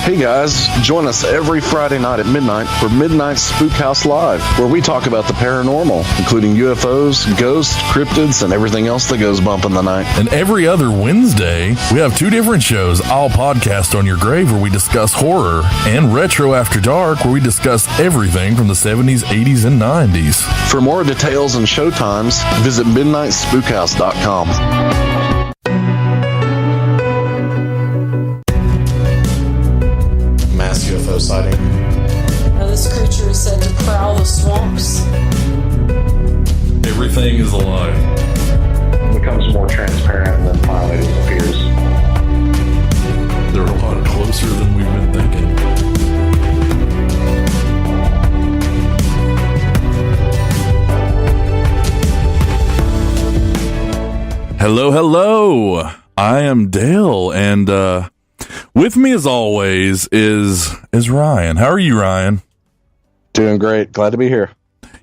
Hey guys, join us every Friday night at midnight for Midnight Spook House Live, where we talk about the paranormal, including UFOs, ghosts, cryptids, and everything else that goes bump in the night. And every other Wednesday, we have two different shows, I'll Podcast on Your Grave, where we discuss horror, and Retro After Dark, where we discuss everything from the 70s, 80s, and 90s. For more details and showtimes, visit midnightspookhouse.com. UFO sighting. Now, this creature is said to prowl the swamps. Everything is alive. It becomes more transparent and then finally disappears. They're a lot closer than we've been thinking. Hello. I am Dale, and with me, as always, is Ryan. How are you, Ryan? Doing great. Glad to be here.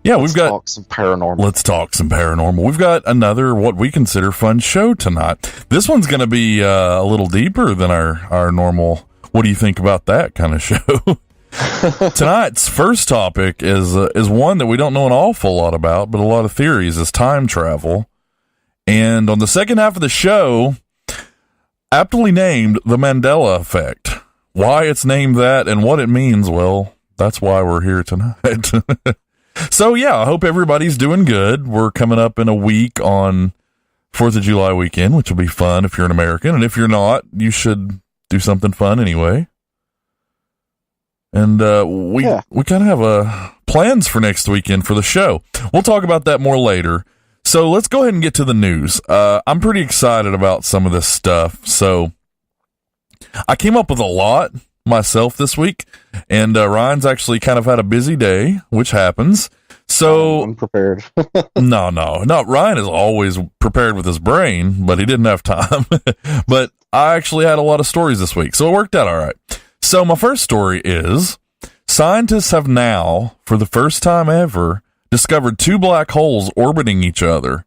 Yeah, Let's talk some paranormal. Let's talk some paranormal. We've got another what we consider fun show tonight. This one's going to be a little deeper than our normal. What do you think about that kind of show? Tonight's first topic is one that we don't know an awful lot about, but a lot of theories is time travel. And on the second half of the show, aptly named the Mandela Effect. Why it's named that and what it means, well, that's why we're here tonight. So, yeah, I hope everybody's doing good. We're coming up in a week on 4th of July weekend, which will be fun if you're an American. And if you're not, you should do something fun anyway. And we kind of have plans for next weekend for the show. We'll talk about that more later. So let's go ahead and get to the news. I'm pretty excited about some of this stuff. So I came up with a lot myself this week, and Ryan's actually kind of had a busy day, which happens. So I'm prepared. No. Ryan is always prepared with his brain, but he didn't have time. But I actually had a lot of stories this week, so it worked out all right. So my first story is scientists have now, for the first time ever, discovered two black holes orbiting each other.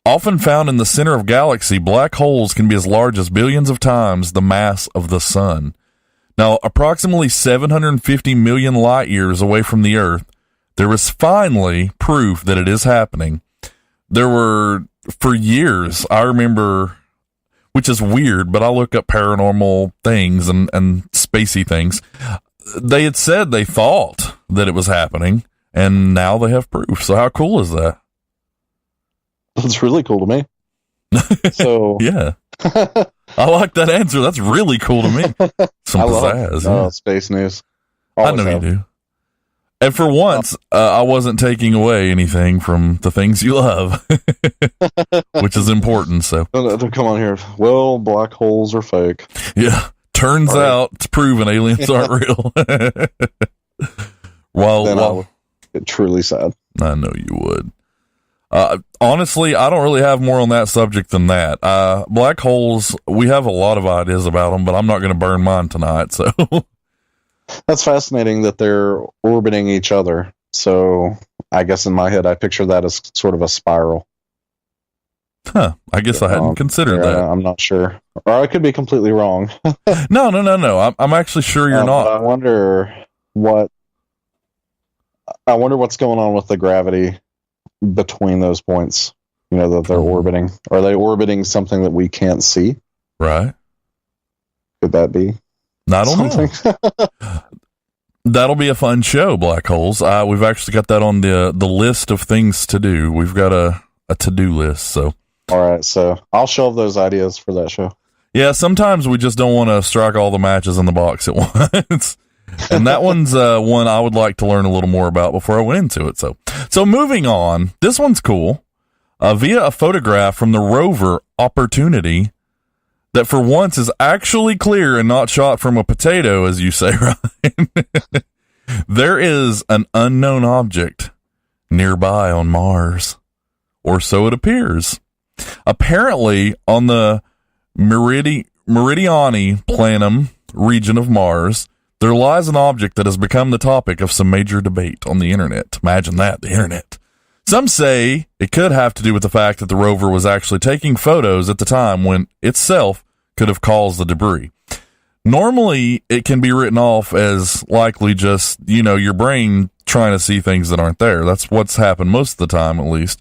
Often found in the center of galaxy, black holes can be as large as billions of times the mass of the sun. Now, approximately 750 million light years away from the Earth, there is finally proof that it is happening. There were, for years, I remember, which is weird, but I look up paranormal things and spacey things. They had said they thought that it was happening, and now they have proof. So how cool is that? That's really cool to me. So yeah, I like that answer. That's really cool to me. Some pizzazz. Yeah. Space news. Always I know you do. And for once, I wasn't taking away anything from the things you love, which is important. So don't come on here. Well, black holes are fake. Yeah, turns out it's proven aliens aren't real. Well, it's truly sad. I know you would. Honestly, I don't really have more on that subject than that. Black holes, we have a lot of ideas about them, but I'm not going to burn mine tonight. So that's fascinating that they're orbiting each other. So I guess in my head, I picture that as sort of a spiral. Huh. I guess I hadn't considered that. I'm not sure. Or I could be completely wrong. No. I'm actually sure you're not. I wonder what's going on with the gravity between those points, that they're orbiting. Are they orbiting something that we can't see? Right. Could that be? I don't know. That'll be a fun show, black holes. We've actually got that on the list of things to do. We've got a to-do list, so. All right, so I'll shelve those ideas for that show. Yeah, sometimes we just don't want to strike all the matches in the box at once. And that one's one I would like to learn a little more about before I went into it. So moving on, this one's cool. Via a photograph from the rover Opportunity, that for once is actually clear and not shot from a potato, as you say, Ryan. There is an unknown object nearby on Mars, or so it appears. Apparently, on the Meridiani Planum region of Mars, there lies an object that has become the topic of some major debate on the internet. Imagine that, the internet. Some say it could have to do with the fact that the rover was actually taking photos at the time when itself could have caused the debris. Normally, it can be written off as likely just, your brain trying to see things that aren't there. That's what's happened most of the time, at least.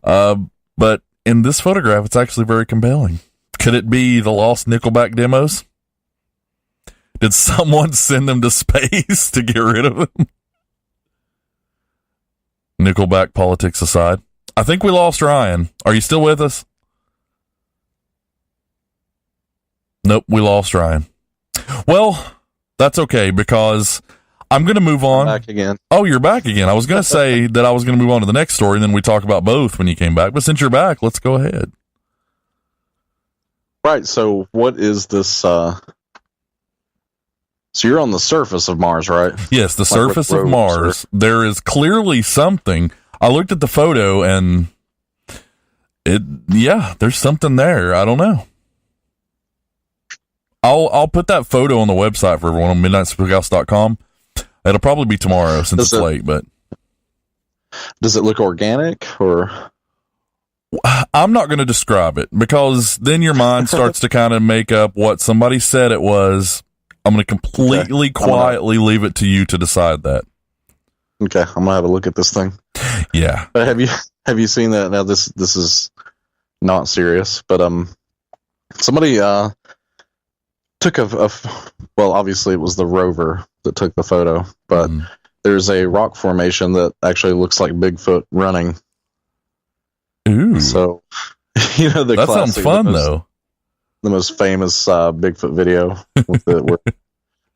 But in this photograph, it's actually very compelling. Could it be the lost Nickelback demos? Did someone send them to space to get rid of them? Nickelback politics aside. I think we lost Ryan. Are you still with us? Nope, we lost Ryan. Well, that's okay, because I'm going to move on. Back again. Oh, you're back again. I was going to say that I was going to move on to the next story, and then we talk about both when you came back. But since you're back, let's go ahead. Right, so what is this? So you're on the surface of Mars, right? Yes, the surface of Mars. There is clearly something. I looked at the photo, and there's something there. I don't know. I'll put that photo on the website for everyone on midnightspookhouse.com. It'll probably be tomorrow since it's late, but does it look organic, or? I'm not going to describe it, because then your mind starts to kind of make up what somebody said it was. I'm going to completely quietly leave it to you to decide that. Okay, I'm going to have a look at this thing. Yeah. But have you seen that? Now this is not serious, but somebody took well, obviously it was the rover that took the photo, but there's a rock formation that actually looks like Bigfoot running. Ooh. So, the that classic, sounds fun, though. The most famous Bigfoot video where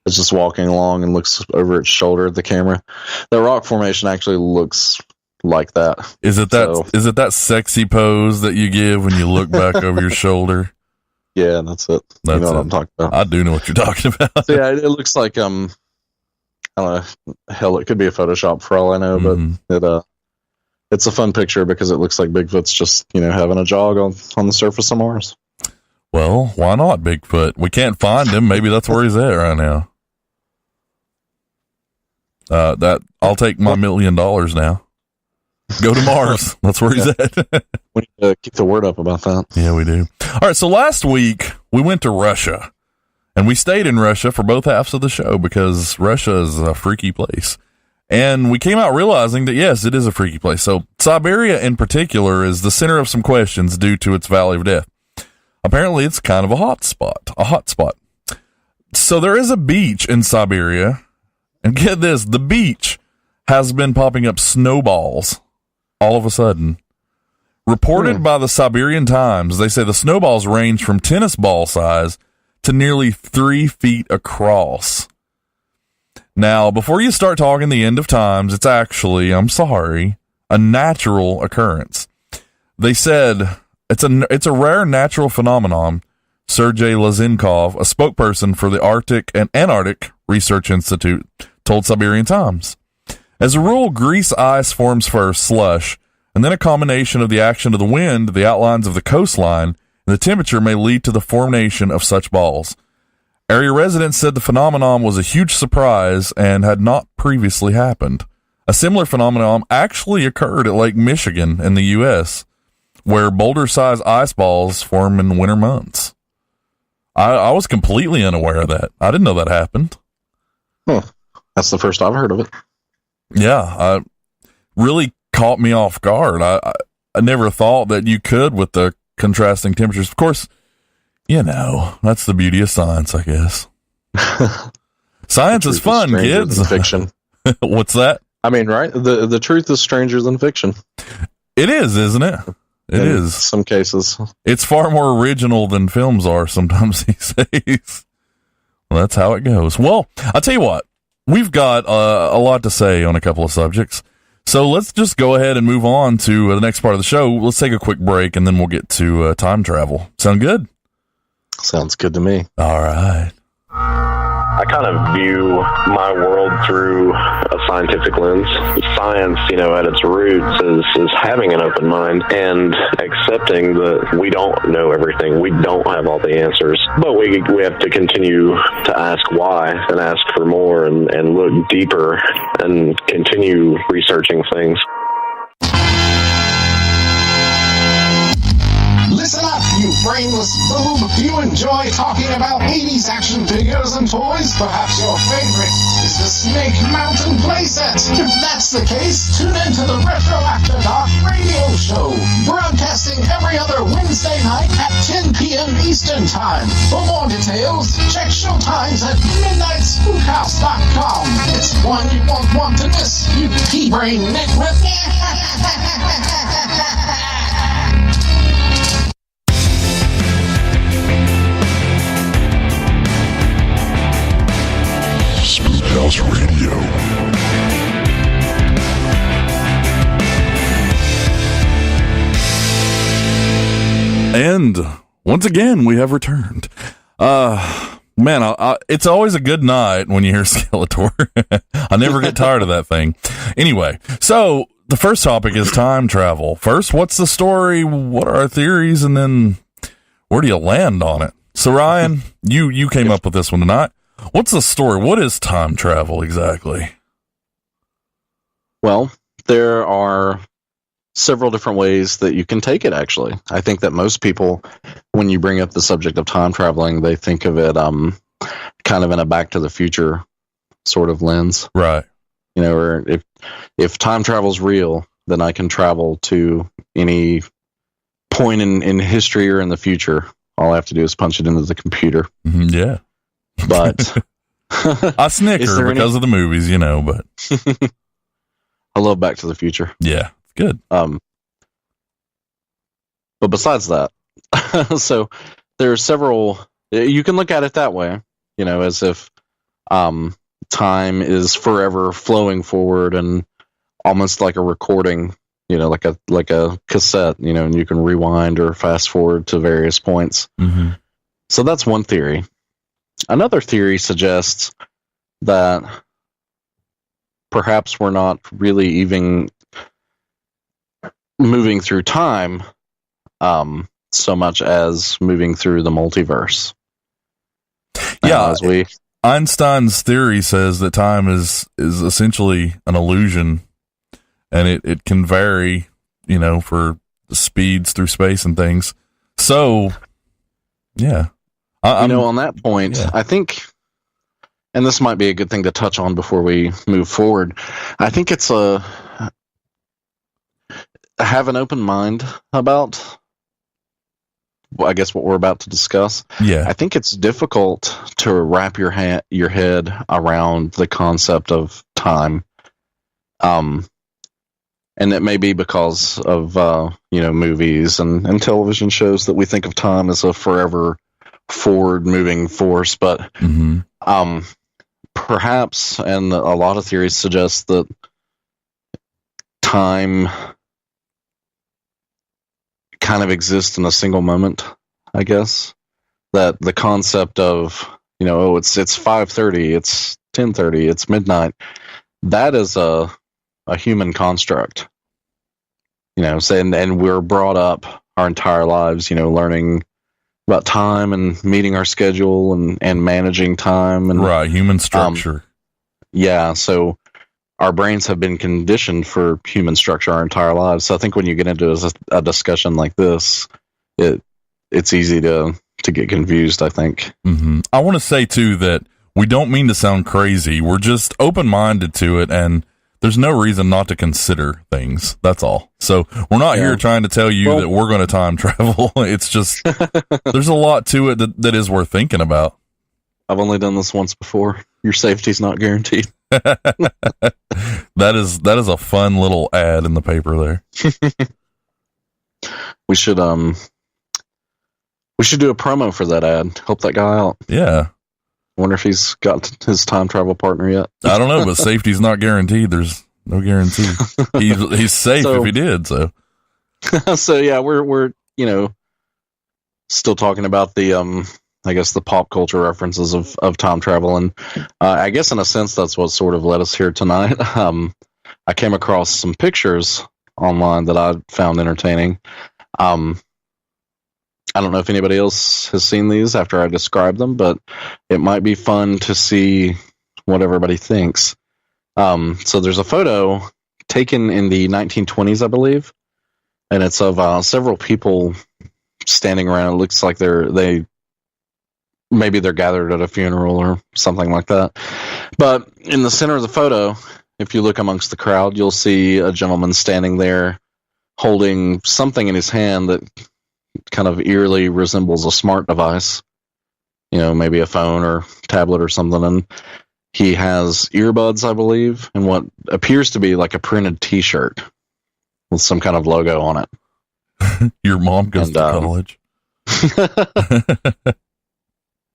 it's just walking along and looks over its shoulder at the camera. The rock formation actually looks like that. Is it that sexy pose that you give when you look back over your shoulder? Yeah, that's it. You know what I'm talking about. I do know what you're talking about. So, yeah, it looks like I don't know. Hell, it could be a Photoshop for all I know, but it's a fun picture because it looks like Bigfoot's just having a jog on the surface of Mars. Well, why not Bigfoot? We can't find him. Maybe that's where he's at right now. I'll take my $1 million now. Go to Mars. That's where he's at. We need to keep the word up about that. Yeah, we do. All right, so last week we went to Russia, and we stayed in Russia for both halves of the show because Russia is a freaky place. And we came out realizing that, yes, it is a freaky place. So Siberia in particular is the center of some questions due to its Valley of Death. Apparently, it's kind of a hot spot. So there is a beach in Siberia, and get this, the beach has been popping up snowballs all of a sudden. Reported by the Siberian Times, they say the snowballs range from tennis ball size to nearly 3 feet across. Now, before you start talking the end of times, it's actually, I'm sorry, a natural occurrence. They said it's a rare natural phenomenon. Sergei Lazinkov, a spokesperson for the Arctic and Antarctic Research Institute, told Siberian Times. As a rule, grease ice forms first, slush, and then a combination of the action of the wind, the outlines of the coastline, and the temperature may lead to the formation of such balls. Area residents said the phenomenon was a huge surprise and had not previously happened. A similar phenomenon actually occurred at Lake Michigan in the U.S., where boulder-sized ice balls form in winter months. I was completely unaware of that. I didn't know that happened. Huh. That's the first I've heard of it. Yeah, really caught me off guard. I never thought that you could with the contrasting temperatures. Of course, that's the beauty of science, I guess. Science is fun, kids. Fiction. What's that? I mean, right? The truth is stranger than fiction. It is, isn't it? It is. In some cases. It's far more original than films are sometimes these days. Well, that's how it goes. Well, I'll tell you what. We've got a lot to say on a couple of subjects. So let's just go ahead and move on to the next part of the show. Let's take a quick break, and then we'll get to time travel. Sound good? Sounds good to me. All right. I kind of view my world through a scientific lens. Science, at its roots is having an open mind and accepting that we don't know everything. We don't have all the answers, but we have to continue to ask why and ask for more and look deeper and continue researching things. Listen up, you brainless boob. Do you enjoy talking about 80s action figures and toys? Perhaps your favorite is the Snake Mountain playset. If that's the case, tune into the Retro After Dark radio show, broadcasting every other Wednesday night at 10 p.m. Eastern Time. For more details, check showtimes at midnightspookhouse.com. It's one you won't want to miss, you pea-brain nitwit. Spookhouse Radio. And once again, we have returned. Man, it's always a good night when you hear Skeletor. I never get tired of that thing. Anyway, so the first topic is time travel. First, what's the story? What are our theories? And then where do you land on it? So Ryan, you came up with this one tonight. What's the story? What is time travel exactly? Well, there are several different ways that you can take it, actually. I think that most people, when you bring up the subject of time traveling, they think of it kind of in a Back to the Future sort of lens. Right. You know, or if time travel's real, then I can travel to any point in history or in the future. All I have to do is punch it into the computer. Mm-hmm, yeah. But I snicker because of the movies, you know, but I love Back to the Future. Yeah, good. But besides that, so there are several, you can look at it that way, you know, as if time is forever flowing forward and almost like a recording, you know, like a cassette, you know, and you can rewind or fast forward to various points. Mm-hmm. So that's one theory. Another theory suggests that perhaps we're not really even moving through time so much as moving through the multiverse. Yeah, as Einstein's theory says that time is essentially an illusion, and it can vary, you know, for the speeds through space and things. So, yeah. On that point, yeah. I think, and this might be a good thing to touch on before we move forward, I think it's have an open mind about, I guess, what we're about to discuss. Yeah. I think it's difficult to wrap your head around the concept of time. And it may be because of, movies and television shows that we think of time as a forever forward-moving force, but mm-hmm. Perhaps, and a lot of theories suggest that time kind of exists in a single moment, I guess. That the concept of, you know, it's 5:30, it's 10:30, it's midnight, that is a human construct. You know, and we're brought up our entire lives, you know, learning about time and meeting our schedule and managing time and right, human structure. Yeah, so our brains have been conditioned for human structure our entire lives. So I think when you get into a discussion like this, it's easy to get confused, I think. Mm-hmm. I want to say too that we don't mean to sound crazy. We're just open-minded to it, and there's no reason not to consider things. That's all. So we're not here trying to tell you that we're going to time travel. It's just, there's a lot to it that is worth thinking about. I've only done this once before. Your safety's not guaranteed. That is a fun little ad in the paper there. We should do a promo for that ad. Help that guy out. Yeah. Wonder if he's got his time travel partner yet. I don't know, but safety's not guaranteed. There's no guarantee. He's safe if he did. So, so yeah, we're still talking about the I guess the pop culture references of time travel, and I guess in a sense that's what sort of led us here tonight. I came across some pictures online that I found entertaining. I don't know if anybody else has seen these after I described them, but it might be fun to see what everybody thinks. So there's a photo taken in the 1920s, I believe, and it's of several people standing around. It looks like maybe they're gathered at a funeral or something like that. But in the center of the photo, if you look amongst the crowd, you'll see a gentleman standing there holding something in his hand that kind of eerily resembles a smart device. Maybe a phone or tablet or something. And he has earbuds, I believe, and what appears to be like a printed T-shirt with some kind of logo on it. Your mom goes to college.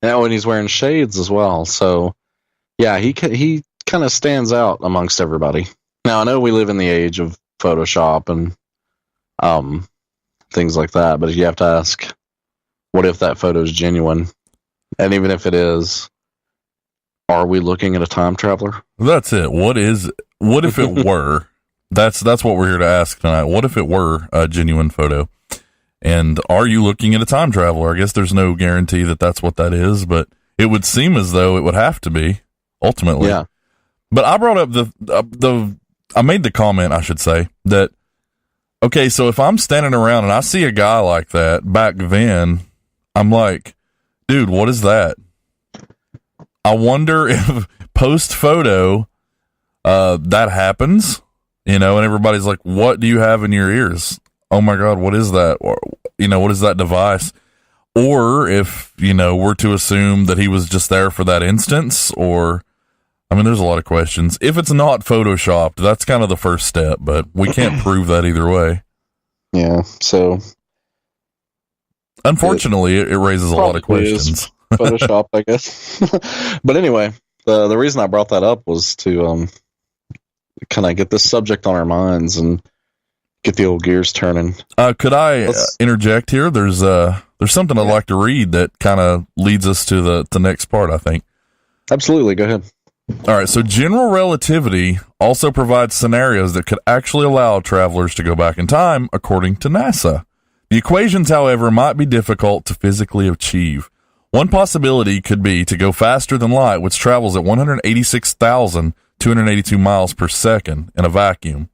And he's wearing shades as well. So, yeah, he kind of stands out amongst everybody. Now, I know we live in the age of Photoshop and things like that, but you have to ask, what if that photo is genuine? And even if it is, are we looking at a time traveler? That's it. What if it were? That's what we're here to ask tonight. What if it were a genuine photo? And are you looking at a time traveler? I guess there's no guarantee that that's what that is, but it would seem as though it would have to be ultimately. Yeah. But I brought up I made the comment, I should say, that, okay, so if I'm standing around and I see a guy like that back then, I'm like, dude, what is that? I wonder if post photo, that happens, and everybody's like, what do you have in your ears? Oh my God, what is that? Or, what is that device? Or if, we're to assume that he was just there for that instance, or, there's a lot of questions. If it's not photoshopped, that's kind of the first step, but we can't prove that either way. Yeah, so. Unfortunately, it raises a lot of questions. Photoshopped, I guess. But anyway, the reason I brought that up was to kind of get this subject on our minds and get the old gears turning. Could I interject here? There's something I'd like to read that kind of leads us to the next part, I think. Absolutely, go ahead. All right, so general relativity also provides scenarios that could actually allow travelers to go back in time, according to NASA. The equations, however, might be difficult to physically achieve. One possibility could be to go faster than light, which travels at 186,282 miles per second in a vacuum.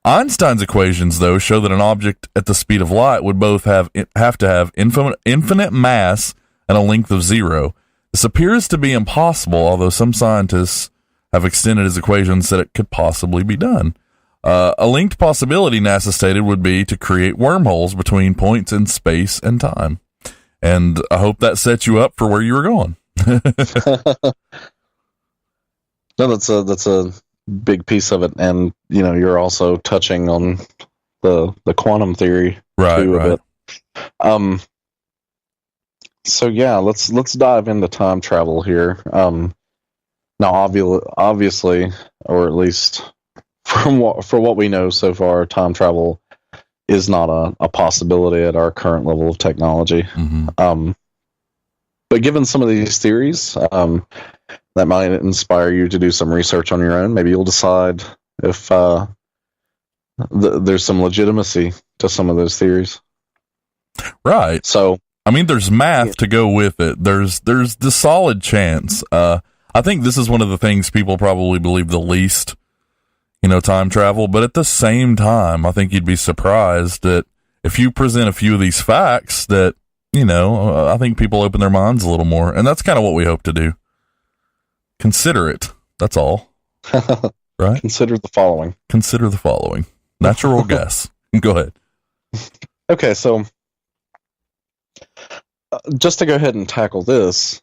Einstein's equations, though, show that an object at the speed of light would both have to have infinite mass and a length of zero. This appears to be impossible, although some scientists have extended his equations that it could possibly be done. A linked possibility, NASA stated, would be to create wormholes between points in space and time. And I hope that sets you up for where you were going. No, that's a big piece of it, and you're also touching on the quantum theory too, a bit. So yeah, let's dive into time travel here. Now, obviously, or at least for what we know so far, time travel is not a possibility at our current level of technology. Mm-hmm. But given some of these theories, that might inspire you to do some research on your own. Maybe you'll decide if there's some legitimacy to some of those theories. Right. So, there's math to go with it. There's the solid chance. I think this is one of the things people probably believe the least, time travel. But at the same time, I think you'd be surprised that if you present a few of these facts that, I think people open their minds a little more. And that's kind of what we hope to do. Consider it. That's all. Right? Consider the following. Natural guess. Go ahead. Okay, so just to go ahead and tackle this,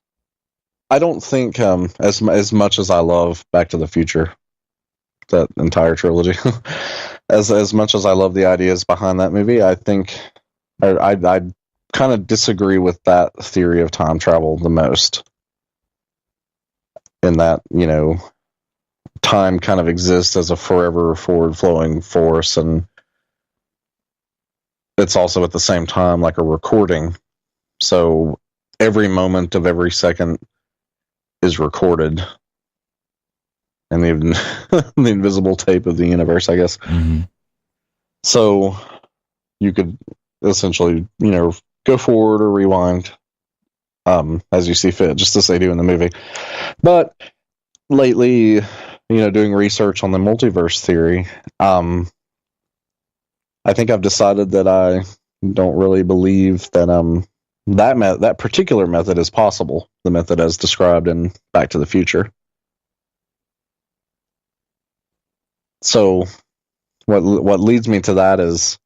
I don't think as much as I love Back to the Future, that entire trilogy, as much as I love the ideas behind that movie, I think I kind of disagree with that theory of time travel the most. In that, time kind of exists as a forever forward-flowing force, and it's also at the same time like a recording. So every moment of every second is recorded in the invisible tape of the universe, I guess. Mm-hmm. So you could essentially, go forward or rewind as you see fit, just as they do in the movie. But lately, doing research on the multiverse theory, I think I've decided that I don't really believe that that particular method is possible. The method as described in Back to the Future. So, what leads me to that is,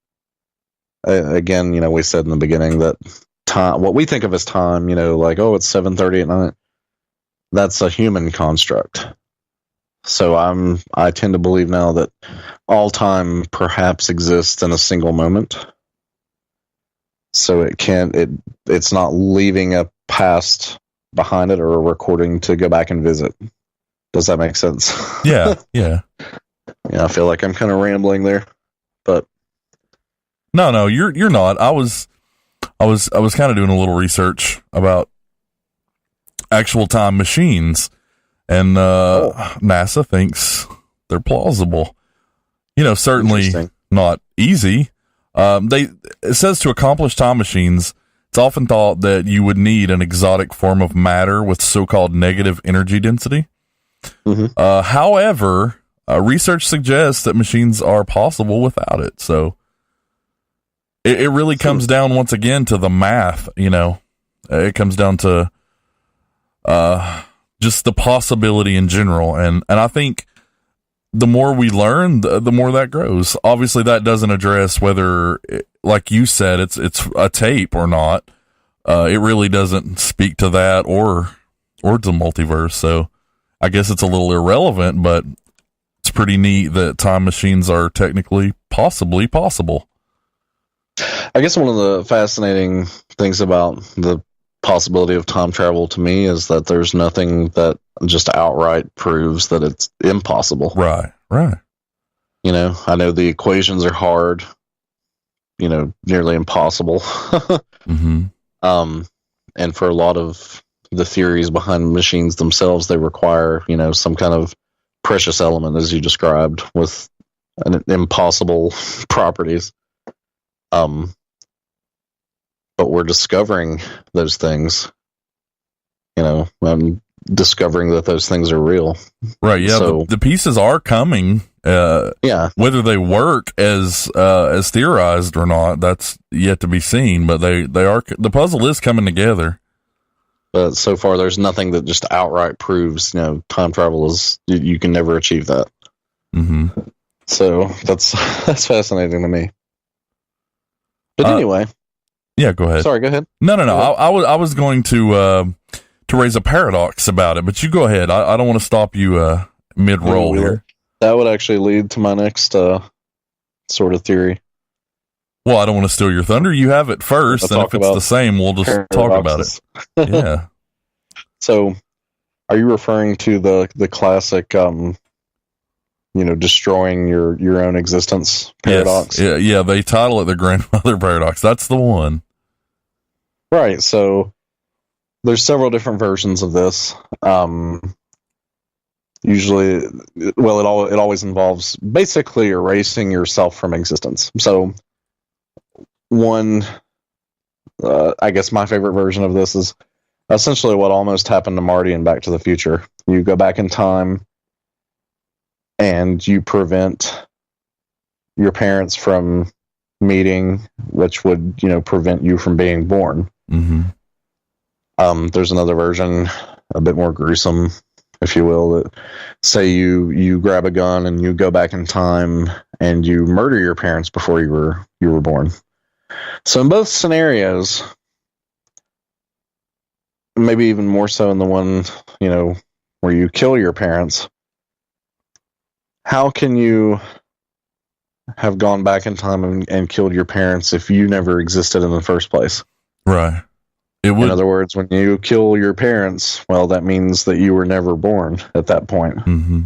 again, we said in the beginning that time, what we think of as time, like, oh, it's 7:30 at night. That's a human construct. So I tend to believe now that all time perhaps exists in a single moment. So it's not leaving a past behind it or a recording to go back and visit. Does that make sense? Yeah. Yeah, I feel like I'm kind of rambling there, but no, you're not. I was kind of doing a little research about actual time machines, and NASA thinks they're plausible. Certainly not easy. It says to accomplish time machines, it's often thought that you would need an exotic form of matter with so-called negative energy density. Mm-hmm. However, research suggests that machines are possible without it. So it really comes down once again to the math. It comes down to just the possibility in general. And I think the more we learn, the more that grows. Obviously, that doesn't address whether, like you said, it's a tape or not. It really doesn't speak to that or to multiverse. So I guess it's a little irrelevant, but it's pretty neat that time machines are technically possibly possible. I guess one of the fascinating things about the possibility of time travel to me is that there's nothing that just outright proves that it's impossible. Right. I know the equations are hard, nearly impossible. Mm-hmm. And for a lot of the theories behind machines themselves, they require, some kind of precious element, as you described, with an impossible properties. But we're discovering those things, I'm discovering that those things are real. Right. Yeah. So, the pieces are coming. Whether they work as theorized or not, that's yet to be seen, but they are, the puzzle is coming together. But so far there's nothing that just outright proves, time travel is, you can never achieve that. Mm-hmm. So that's fascinating to me. But anyway. Yeah, go ahead. Sorry, go ahead. No. I was going to raise a paradox about it, but you go ahead. I don't want to stop you mid-roll here. That would actually lead to my next sort of theory. Well, I don't want to steal your thunder. You have it first, and if it's the same, we'll just talk about it. Yeah. So, are you referring to the classic, destroying your own existence paradox? Yes. Yeah, they title it the grandmother paradox. That's the one. Right. So there's several different versions of this. Usually, well, it always involves basically erasing yourself from existence. So one, I guess my favorite version of this is essentially what almost happened to Marty in Back to the Future. You go back in time and you prevent your parents from meeting, which would, prevent you from being born. Mm-hmm. There's another version, a bit more gruesome, if you will, that say you grab a gun and you go back in time and you murder your parents before you were born. So in both scenarios, maybe even more so in the one, where you kill your parents, how can you have gone back in time and killed your parents if you never existed in the first place? Right. In other words, when you kill your parents, well, that means that you were never born at that point. Mm-hmm.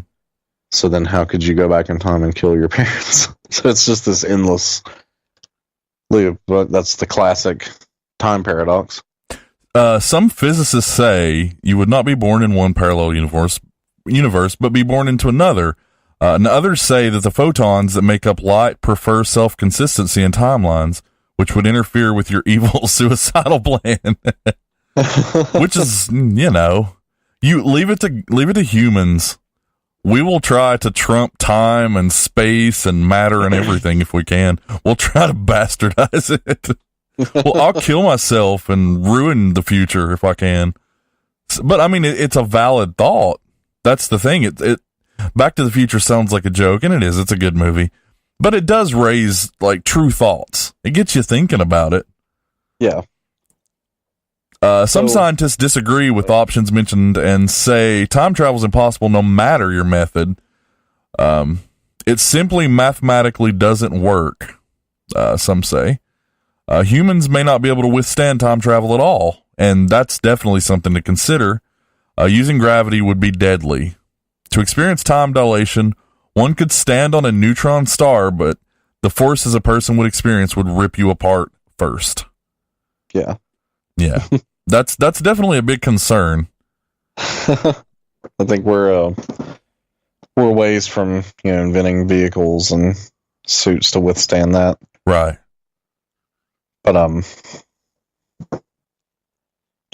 So then how could you go back in time and kill your parents? So it's just this endless loop. But that's the classic time paradox. Some physicists say you would not be born in one parallel universe, but be born into another. And others say that the photons that make up light prefer self-consistency in timelines, which would interfere with your evil suicidal plan. Which is, you leave it to humans we will try to trump time and space and matter and everything if we can. We'll try to bastardize it. Well, I'll kill myself and ruin the future if I can. But I mean, it's a valid thought. That's the thing. It Back to the Future sounds like a joke, and it is. It's a good movie, but it does raise like true thoughts. It gets you thinking about it. Yeah. Some scientists disagree with options mentioned and say time travel is impossible no matter your method. It simply mathematically doesn't work, some say. Humans may not be able to withstand time travel at all, and that's definitely something to consider. Using gravity would be deadly. To experience time dilation, one could stand on a neutron star, but the forces a person would experience would rip you apart first. Yeah. Yeah. That's definitely a big concern. I think we're ways from inventing vehicles and suits to withstand that. Right. But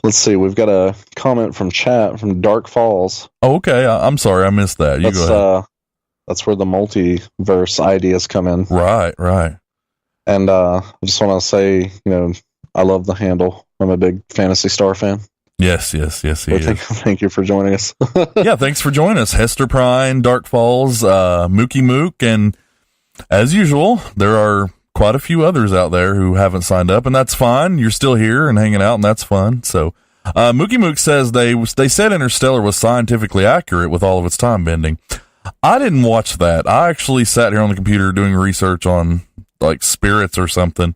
let's see. We've got a comment from chat from Dark Falls. Oh, okay. I'm sorry, I missed that. You go ahead. That's where the multiverse ideas come in. Right. And I just want to say, I love the handle. I'm a big Phantasy Star fan. Yes, he is. Thank you for joining us. Yeah, thanks for joining us. Hester Prine, Dark Falls, Mookie Mook, and as usual, there are quite a few others out there who haven't signed up, and that's fine. You're still here and hanging out, and that's fun. So, Mookie Mook says they said Interstellar was scientifically accurate with all of its time bending. I didn't watch that. I actually sat here on the computer doing research on like spirits or something,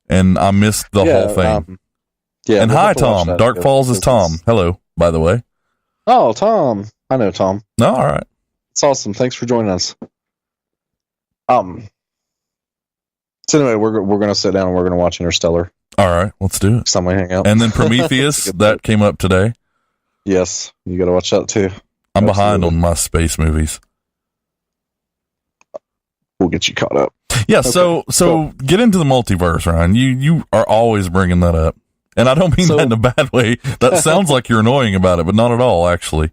and I missed the whole thing. And hi, Tom. Dark Falls is Tom. Hello, by the way. Oh, Tom. I know Tom. No, all right. It's awesome. Thanks for joining us. So anyway, we're going to sit down and we're going to watch Interstellar. All right, let's do it. Somewhere hang out. And then Prometheus, that came up today. Yes, you got to watch that too. I'm behind on my space movies. We'll get you caught up. Yeah, okay. So get into the multiverse, Ryan. You are always bringing that up. And I don't mean that in a bad way. That sounds like you're annoying about it, but not at all, actually.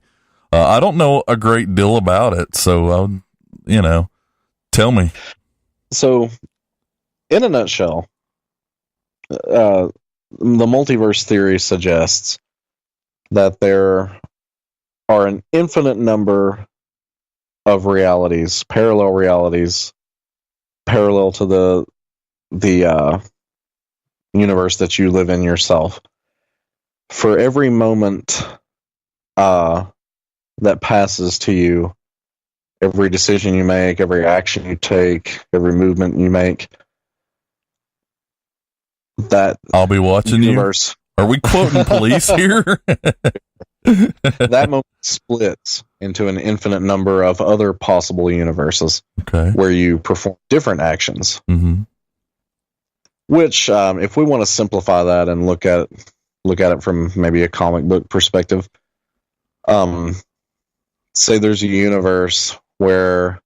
I don't know a great deal about it, so, tell me. So, in a nutshell, the multiverse theory suggests that there are an infinite number of realities, parallel to the universe that you live in yourself. For every moment that passes to you, every decision you make, every action you take, every movement you make, that I'll be watching universe, you. Are we quoting police here? That moment splits into an infinite number of other possible universes, okay, where you perform different actions. Mm-hmm. Which, if we want to simplify that and look at it from maybe a comic book perspective, say there's a universe where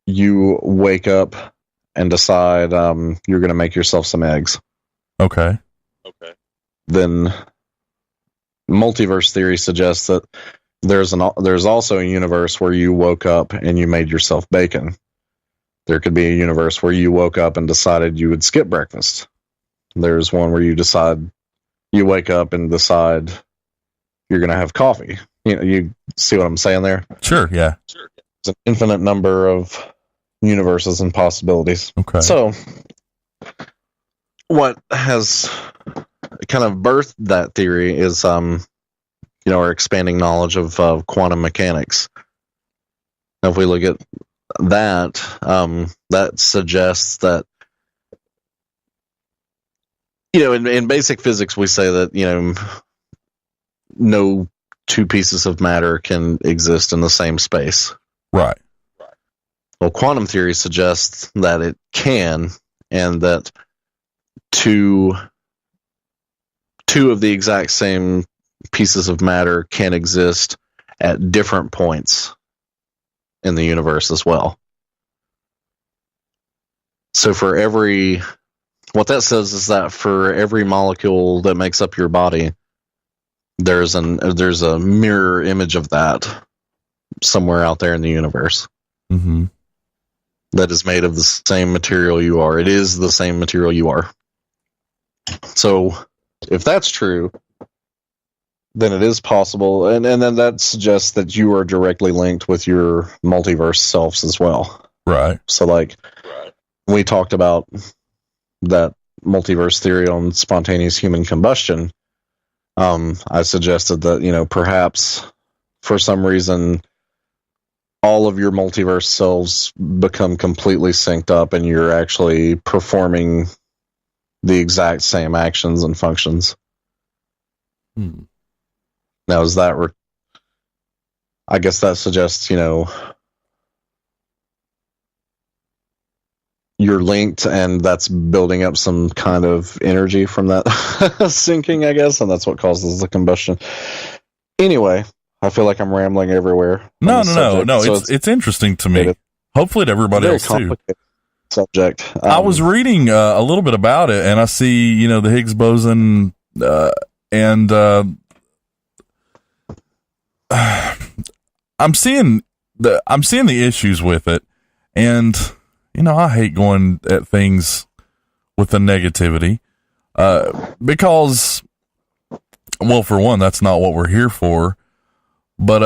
you wake up and decide you're going to make yourself some eggs. Okay. Then multiverse theory suggests that there's also a universe where you woke up and you made yourself bacon. There could be a universe where you woke up and decided you would skip breakfast. There's one where you wake up and decide you're going to have coffee. You see what I'm saying there? Sure, yeah. It's an infinite number of universes and possibilities. Okay. So, what has kind of birthed that theory is, our expanding knowledge of quantum mechanics. Now, if we look at that, that suggests that, in basic physics, we say that, no two pieces of matter can exist in the same space. Right. Well, quantum theory suggests that it can, and that two of the exact same pieces of matter can exist at different points in the universe as well. So what that says is that for every molecule that makes up your body, there's a mirror image of that somewhere out there in the universe that is made of the same material you are. It is the same material you are. So if that's true, then it is possible, and then that suggests that you are directly linked with your multiverse selves as well. Right. So, like, we talked about that multiverse theory on spontaneous human combustion. I suggested that, you know, perhaps for some reason all of your multiverse selves become completely synced up and you're actually performing the exact same actions and functions. Now, is that... I guess that suggests, you know, you're linked and that's building up some kind of energy from that syncing, I guess, and that's what causes the combustion. Anyway, I feel like I'm rambling everywhere. No. So it's interesting to me. Hopefully to everybody else too. Subject. I was reading a little bit about it, and I see, you know, the Higgs boson, and I'm seeing the issues with it, and you know, I hate going at things with the negativity, because, well, for one, that's not what we're here for. But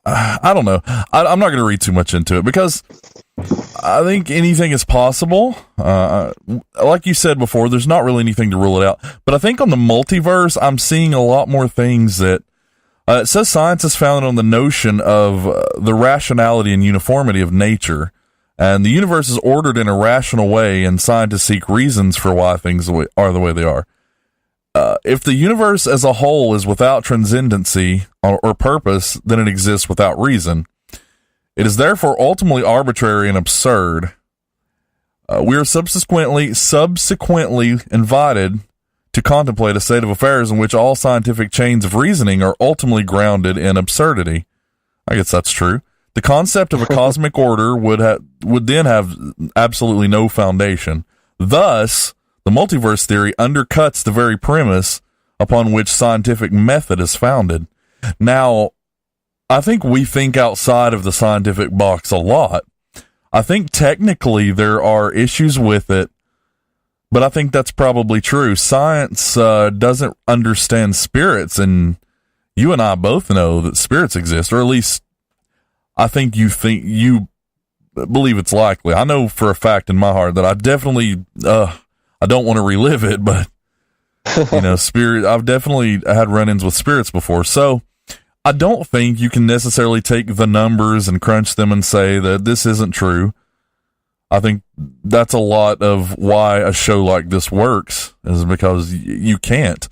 I don't know. I'm not going to read too much into it because I think anything is possible. Like you said before, there's not really anything to rule it out. But I think on the multiverse, I'm seeing a lot more things that it says science is founded on the notion of the rationality and uniformity of nature. And the universe is ordered in a rational way, and scientists seek reasons for why things are the way they are. If the universe as a whole is without transcendency or purpose, then it exists without reason. It is therefore ultimately arbitrary and absurd. We are subsequently invited to contemplate a state of affairs in which all scientific chains of reasoning are ultimately grounded in absurdity. I guess that's true. The concept of a cosmic order would then have absolutely no foundation. Thus, the multiverse theory undercuts the very premise upon which scientific method is founded. Now, I think we think outside of the scientific box a lot. I think technically there are issues with it, but I think that's probably true. Science doesn't understand spirits, and you and I both know that spirits exist, or at least I think you believe it's likely. I know for a fact in my heart that I definitely... I don't want to relive it, but, you know, I've definitely had run-ins with spirits before. So I don't think you can necessarily take the numbers and crunch them and say that this isn't true. I think that's a lot of why a show like this works, is because you can't.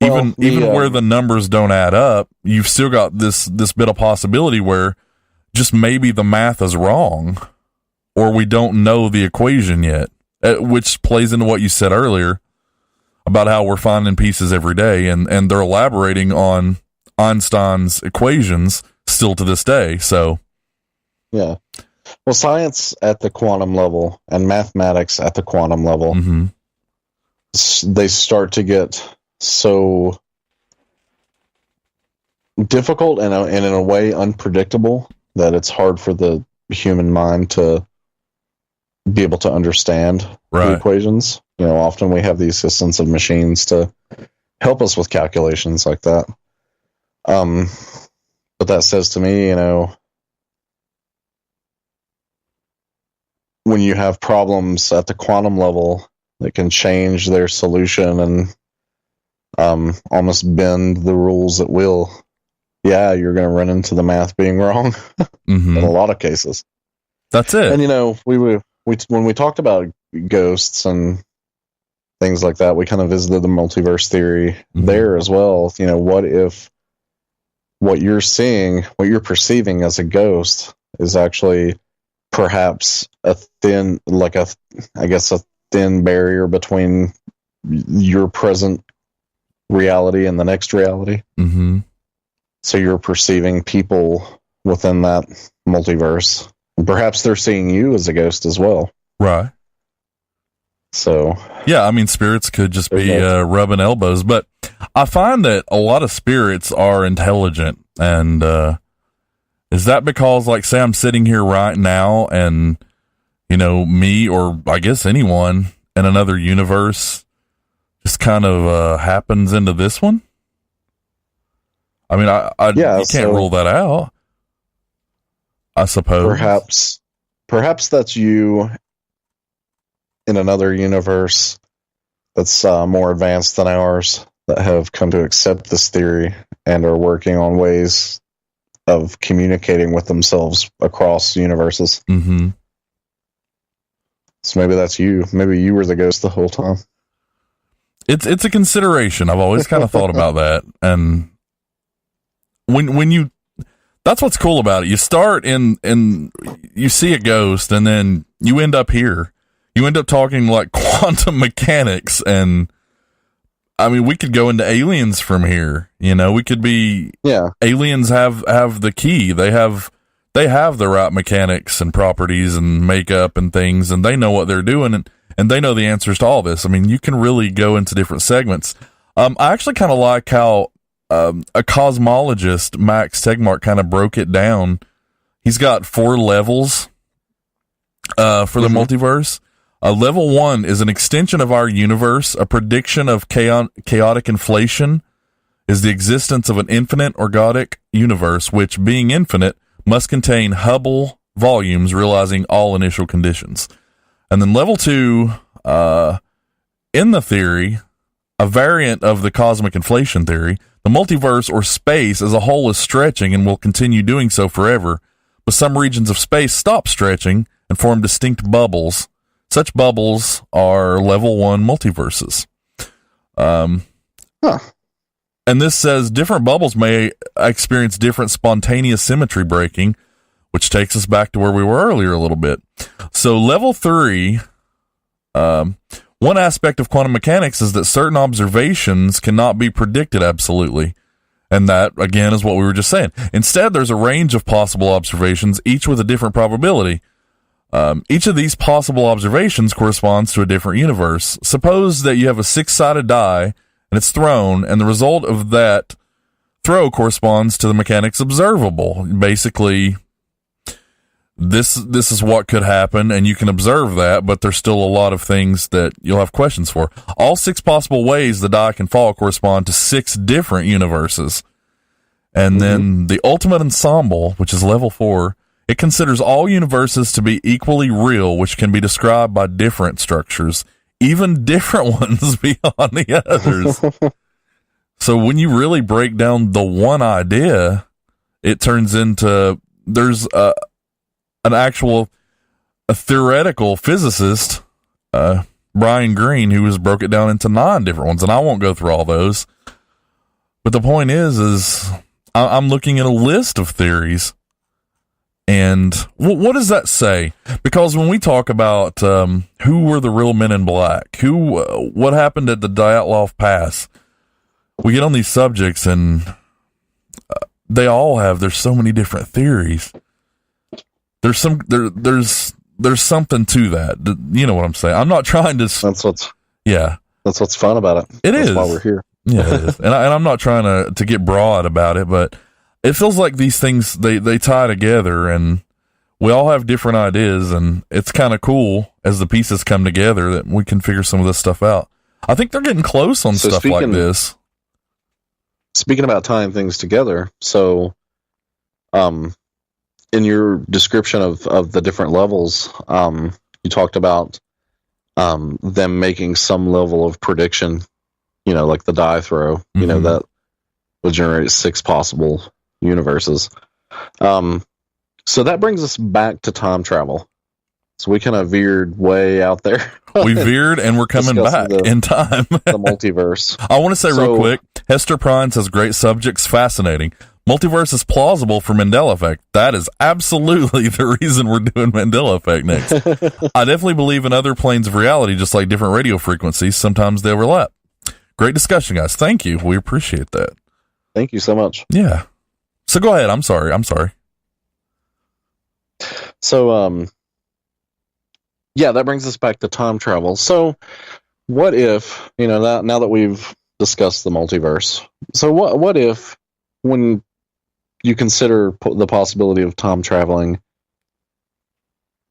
Even where the numbers don't add up, you've still got this bit of possibility where just maybe the math is wrong, or we don't know the equation yet. Which plays into what you said earlier about how we're finding pieces every day, and they're elaborating on Einstein's equations still to this day. So, yeah. Well, science at the quantum level and mathematics at the quantum level, they start to get so difficult and in a way unpredictable that it's hard for the human mind to be able to understand the equations. You know, often we have the assistance of machines to help us with calculations like that. But that says to me, you know, when you have problems at the quantum level that can change their solution and almost bend the rules at will, yeah, you're going to run into the math being wrong in a lot of cases. That's it. And, you know, when we talked about ghosts and things like that, we kind of visited the multiverse theory there as well. You know, what if what you're seeing, what you're perceiving as a ghost is actually perhaps a thin barrier between your present reality and the next reality. So you're perceiving people within that multiverse. And perhaps they're seeing you as a ghost as well. Right. So yeah, I mean, spirits could just be rubbing elbows, but I find that a lot of spirits are intelligent. And is that because, like, say I'm sitting here right now and, you know, me or I guess anyone in another universe just kind of happens into this one? I mean, you can't rule that out, I suppose. Perhaps that's you in another universe that's more advanced than ours, that have come to accept this theory and are working on ways of communicating with themselves across universes. Mm-hmm. So maybe that's you. Maybe you were the ghost the whole time. It's a consideration. I've always kind of thought about that. And when you, that's what's cool about it. You start in you see a ghost, and then you end up here. You end up talking like quantum mechanics, and I mean, we could go into aliens from here. You know, we could be, aliens have the key. They have the right mechanics and properties and makeup and things, and they know what they're doing, and they know the answers to all this. I mean, you can really go into different segments. I actually kind of like how a cosmologist, Max Tegmark, kind of broke it down. He's got 4 levels for the multiverse. Level 1 is an extension of our universe. A prediction of chaotic inflation is the existence of an infinite organic universe, which, being infinite, must contain Hubble volumes realizing all initial conditions. And then level 2, in the theory, a variant of the cosmic inflation theory, the multiverse or space as a whole is stretching and will continue doing so forever, but some regions of space stop stretching and form distinct bubbles. Such bubbles are level 1 multiverses. And this says different bubbles may experience different spontaneous symmetry breaking, which takes us back to where we were earlier a little bit. So level 3, one aspect of quantum mechanics is that certain observations cannot be predicted absolutely. And that, again, is what we were just saying. Instead, there's a range of possible observations, each with a different probability. Each of these possible observations corresponds to a different universe. Suppose that you have a 6-sided die and it's thrown, and the result of that throw corresponds to the mechanics observable. Basically, this is what could happen, and you can observe that, but there's still a lot of things that you'll have questions for. All 6 possible ways the die can fall correspond to 6 different universes. And then the ultimate ensemble, which is level 4, it considers all universes to be equally real, which can be described by different structures, even different ones beyond the others. So when you really break down the one idea, it turns into, there's a theoretical physicist, Brian Greene, who has broke it down into 9 different ones, and I won't go through all those. But the point is I'm looking at a list of theories. And what does that say? Because when we talk about who were the real men in black, what happened at the Dyatlov Pass, we get on these subjects, and they all have. There's so many different theories. There's something to that. You know what I'm saying? I'm not trying to. That's what's fun about it. That's why we're here. Yeah, it is. And I'm not trying to get broad about it, but it feels like these things, they tie together, and we all have different ideas, and it's kind of cool as the pieces come together that we can figure some of this stuff out. I think they're getting close on stuff like this. Speaking about tying things together, so in your description of the different levels, you talked about them making some level of prediction, like the die throw, that would generate 6 possible universes. So that brings us back to time travel. So we kind of veered way out there. We veered, and we're coming back in time. The multiverse. I want to say real quick, Hester Prine says, great subjects, fascinating. Multiverse is plausible for Mandela Effect. That is absolutely the reason we're doing Mandela Effect next. I definitely believe in other planes of reality, just like different radio frequencies. Sometimes they overlap. Great discussion, guys. Thank you. We appreciate that. Thank you so much. Yeah. So go ahead. I'm sorry. So, yeah, that brings us back to time travel. So, what if, now that we've discussed the multiverse, so what if, when you consider the possibility of time traveling,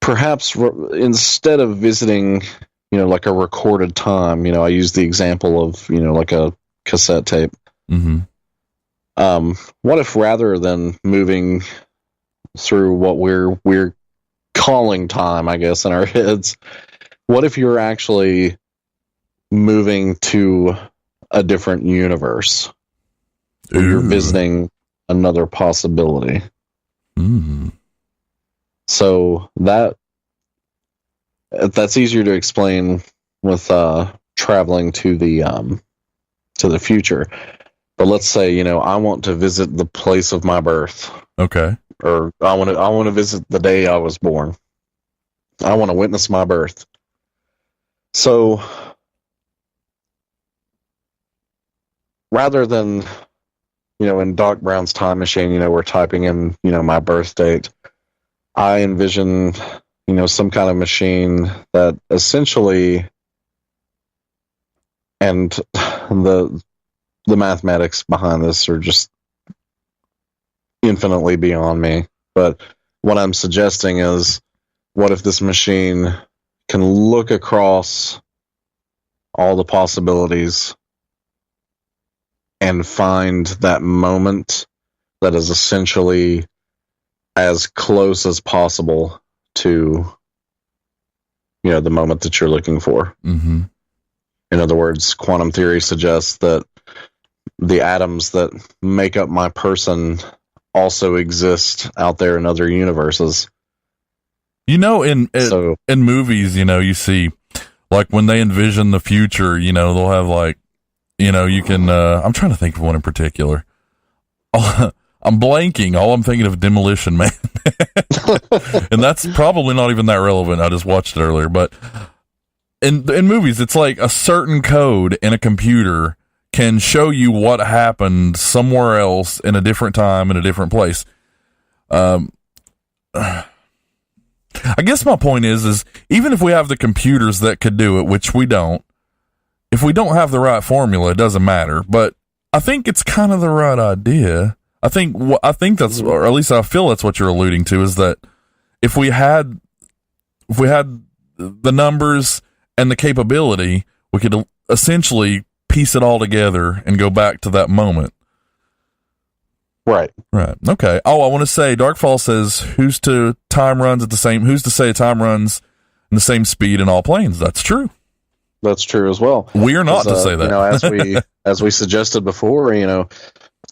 perhaps instead of visiting, like a recorded time, I use the example of, like a cassette tape. Mm-hmm. What if rather than moving through what we're calling time, I guess, in our heads, what if you're actually moving to a different universe? Where you're visiting another possibility. Mm. So that's easier to explain with traveling to the future. But let's say, I want to visit the place of my birth. Okay. Or I want to visit the day I was born. I want to witness my birth. So rather than, in Doc Brown's time machine, we're typing in, my birth date, I envision, some kind of machine that essentially, and the mathematics behind this are just infinitely beyond me. But what I'm suggesting is, what if this machine can look across all the possibilities and find that moment that is essentially as close as possible to, the moment that you're looking for. Mm-hmm. In other words, quantum theory suggests that the atoms that make up my person also exist out there in other universes. In movies, you see, like when they envision the future, they'll have like, you can, I'm trying to think of one in particular. I'm blanking. All I'm thinking of Demolition Man. And that's probably not even that relevant. I just watched it earlier. But in movies, it's like a certain code in a computer can show you what happened somewhere else in a different time, in a different place. I guess my point is even if we have the computers that could do it, which we don't, if we don't have the right formula, it doesn't matter. But I think it's kind of the right idea. I think that's, or at least I feel that's what you're alluding to, is that if we had the numbers and the capability, we could essentially piece it all together and go back to that moment. Right. Okay. Oh, I want to say Darkfall says, who's to say time runs in the same speed in all planes? That's true. That's true as well. We are not to say that. As we suggested before,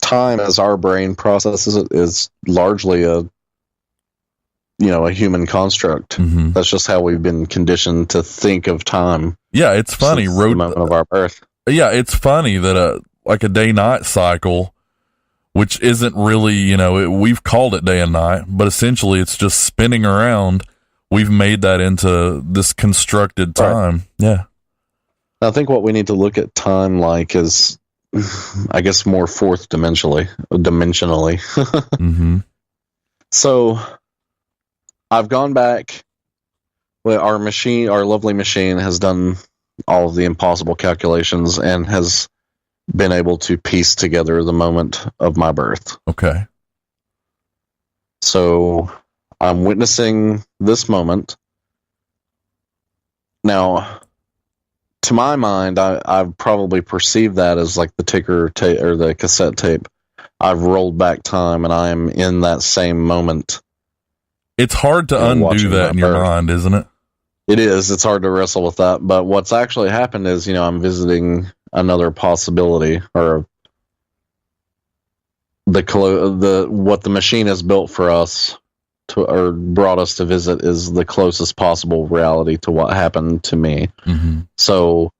time as our brain processes it is largely a human construct. Mm-hmm. That's just how we've been conditioned to think of time. Yeah, it's funny. The moment of our birth. Yeah, it's funny that like a day-night cycle, which isn't really, we've called it day and night, but essentially it's just spinning around. We've made that into this constructed time. Right. Yeah. I think what we need to look at time like is, I guess, more fourth dimensionally. Mm-hmm. So I've gone back. Well, our lovely machine has done all of the impossible calculations and has been able to piece together the moment of my birth. Okay. So I'm witnessing this moment. Now, to my mind, I've probably perceived that as like the ticker tape or the cassette tape. I've rolled back time and I am in that same moment. It's hard to undo that in your mind, isn't it? It is. It's hard to wrestle with that. But what's actually happened is, I'm visiting another possibility, or what the machine has built for us or brought us to visit is the closest possible reality to what happened to me. Mm-hmm. So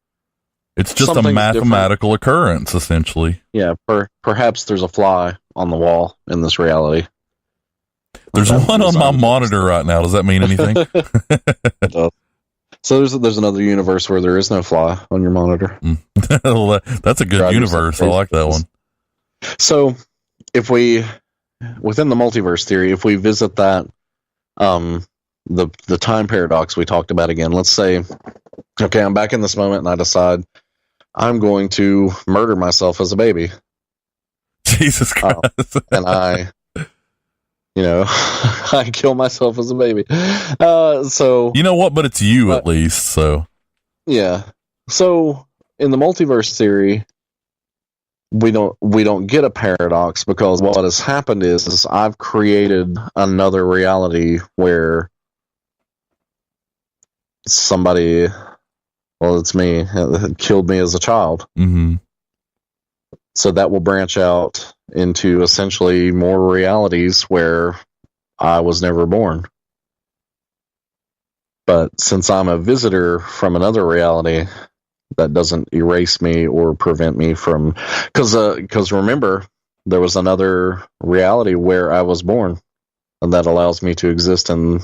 it's just a mathematical occurrence, essentially. Yeah. Perhaps there's a fly on the wall in this reality. There's one on my monitor right now. Does that mean anything? It does. So there's another universe where there is no fly on your monitor. Well, that's a good universe. I like that one. So if we, within the multiverse theory, if we visit that, the time paradox we talked about again. Let's say, okay, I'm back in this moment and I decide I'm going to murder myself as a baby. Jesus Christ. And I I kill myself as a baby. So you know what? But it's you at least. So yeah. So in the multiverse theory, we don't get a paradox, because what has happened is I've created another reality where somebody, well, it's me, had killed me as a child. Mm-hmm. So that will branch out into essentially more realities where I was never born. But since I'm a visitor from another reality, that doesn't erase me or prevent me from, because remember, there was another reality where I was born, and that allows me to exist in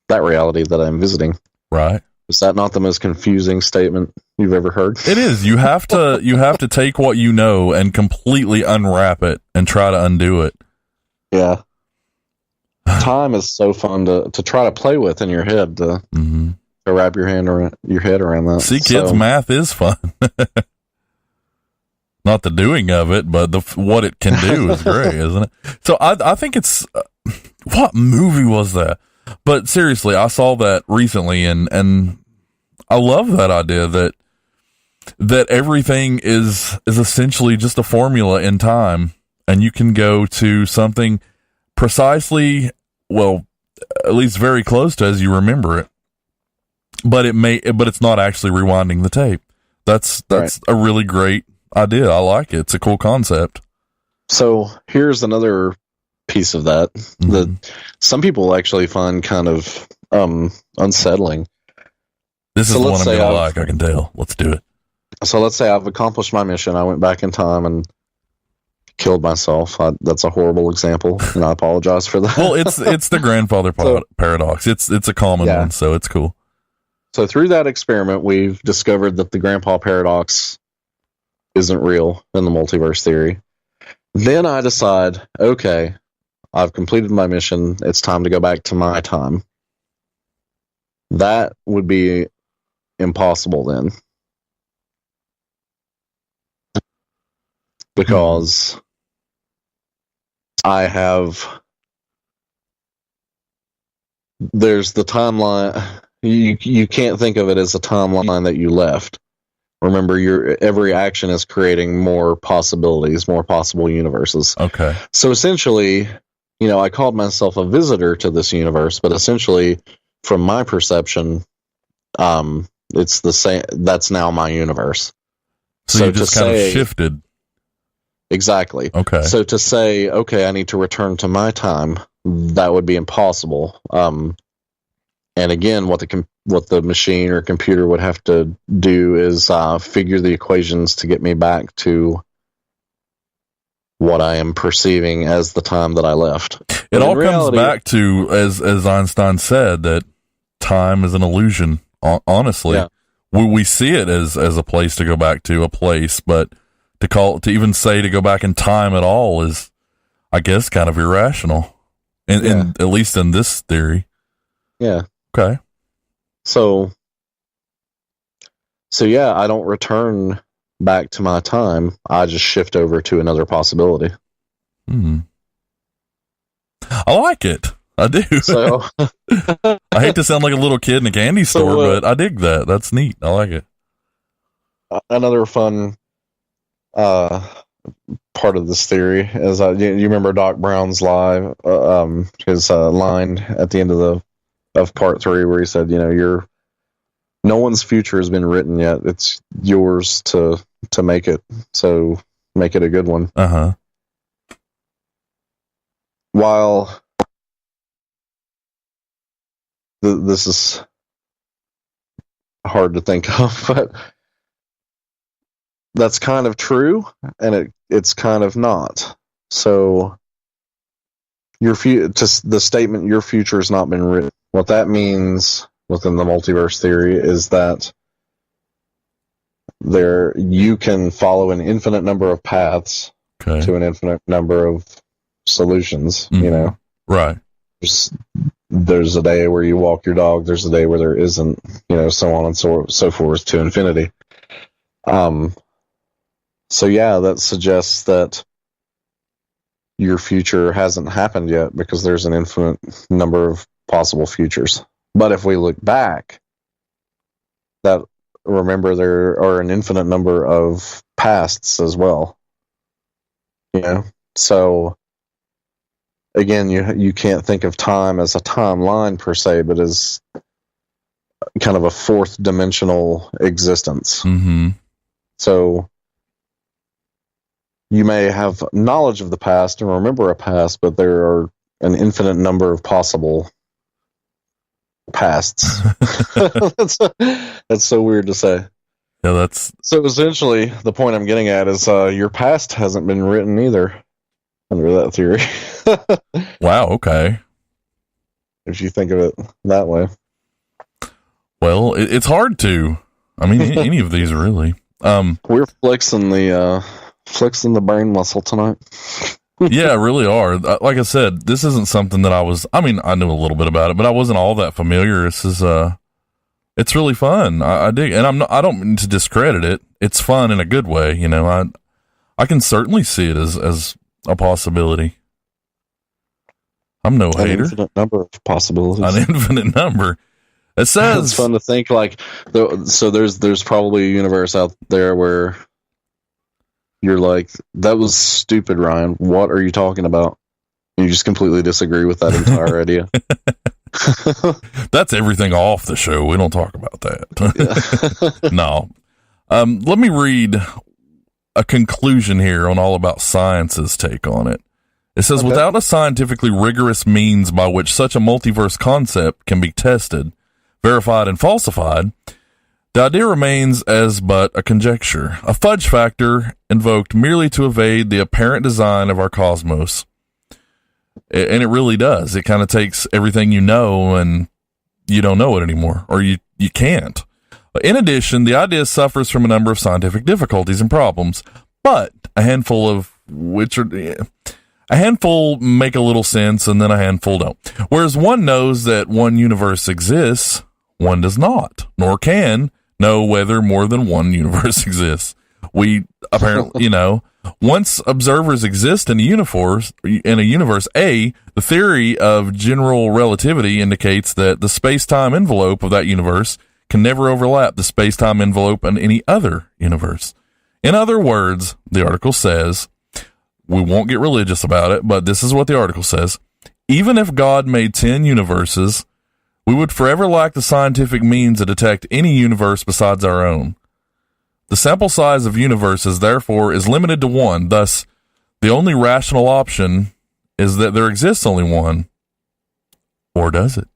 that reality that I'm visiting. Right. Is that not the most confusing statement you've ever heard? It is. You have to take what you know and completely unwrap it and try to undo it. Yeah. Time is so fun to try to play with in your head, to wrap your head around that. See, kids, math is fun. Not the doing of it, but what it can do is great, isn't it? So I think it's what movie was that? But seriously, I saw that recently, and I love that idea that everything is essentially just a formula in time, and you can go to something precisely, well, at least very close to as you remember it. But it's not actually rewinding the tape. That's right. A really great idea. I like it. It's a cool concept. So here's another piece of that that some people actually find kind of unsettling. This is the one I'm going to like, I can tell. Let's do it. So let's say I've accomplished my mission. I went back in time and killed myself. That's a horrible example, and I apologize for that. Well, it's the grandfather paradox. It's a common one, so it's cool. So through that experiment, we've discovered that the grandpa paradox isn't real in the multiverse theory. Then I decide, okay, I've completed my mission. It's time to go back to my time. That would be impossible then. Because there's the timeline. You can't think of it as a timeline that you left. Remember, every action is creating more possibilities, more possible universes. Okay. So essentially, I called myself a visitor to this universe, but essentially, from my perception, it's the same. That's now my universe. So you just kind of shifted. Exactly. Okay. So to say, okay, I need to return to my time, that would be impossible. And again, what the machine or computer would have to do is figure the equations to get me back to what I am perceiving as the time that I left. It all comes back to, as Einstein said, that time is an illusion. Honestly, we see it as a place to go back to, a place, but to even say to go back in time at all is, I guess, kind of irrational. In at least in this theory. Yeah. Okay. So yeah, I don't return back to my time. I just shift over to another possibility. I like it. I do. So I hate to sound like a little kid in a candy store, but I dig that. That's neat. I like it. Another fun part of this theory is you remember Doc Brown's his line at the end of part 3 where he said, no one's future has been written yet. It's yours to make it. So make it a good one. While this is hard to think of, but that's kind of true, and it's kind of not. So the statement, your future has not been written. What that means within the multiverse theory is that you can follow an infinite number of paths to an infinite number of solutions. Right. there's a day where you walk your dog, there's a day where there isn't, so on and so forth to infinity. So yeah, that suggests that your future hasn't happened yet because there's an infinite number of possible futures. But if we look back, remember there are an infinite number of pasts as well. So again, you can't think of time as a timeline per se, but as kind of a fourth dimensional existence. Mm-hmm. So you may have knowledge of the past and remember a past, but there are an infinite number of possible pasts. That's so weird to say. Yeah, that's so. Essentially, the point I'm getting at is your past hasn't been written either under that theory. wow. Okay. If you think of it that way. Well, it's hard to. I mean, any of these really. We're flexing the brain muscle tonight. Yeah, really are. Like I said, this isn't something that I knew a little bit about it, but I wasn't all that familiar. This is, it's really fun. I dig, and I don't mean to discredit it. It's fun in a good way. I can certainly see it as a possibility. I'm no hater. An infinite number of possibilities. An infinite number. It says it's fun to think so there's probably a universe out there where you're like, that was stupid, Ryan. What are you talking about? And you just completely disagree with that entire idea. That's everything off the show. We don't talk about that. Yeah. No. Let me read a conclusion here on All About Science's take on it. It says, okay. Without a scientifically rigorous means by which such a multiverse concept can be tested, verified, and falsified, the idea remains as but a conjecture, a fudge factor invoked merely to evade the apparent design of our cosmos. And it really does. It kind of takes everything you know and you don't know it anymore, or you can't. In addition, the idea suffers from a number of scientific difficulties and problems, but a handful make a little sense and then a handful don't. Whereas one knows that one universe exists, one does not, nor can know whether more than one universe exists. We apparently, once observers exist in a universe A, the theory of general relativity indicates that the space-time envelope of that universe can never overlap the space-time envelope in any other universe. In other words, the article says, we won't get religious about it, but this is what the article says. Even if God made 10 universes, we would forever lack the scientific means to detect any universe besides our own. The sample size of universes, therefore, is limited to one. Thus, the only rational option is that there exists only one. Or does it?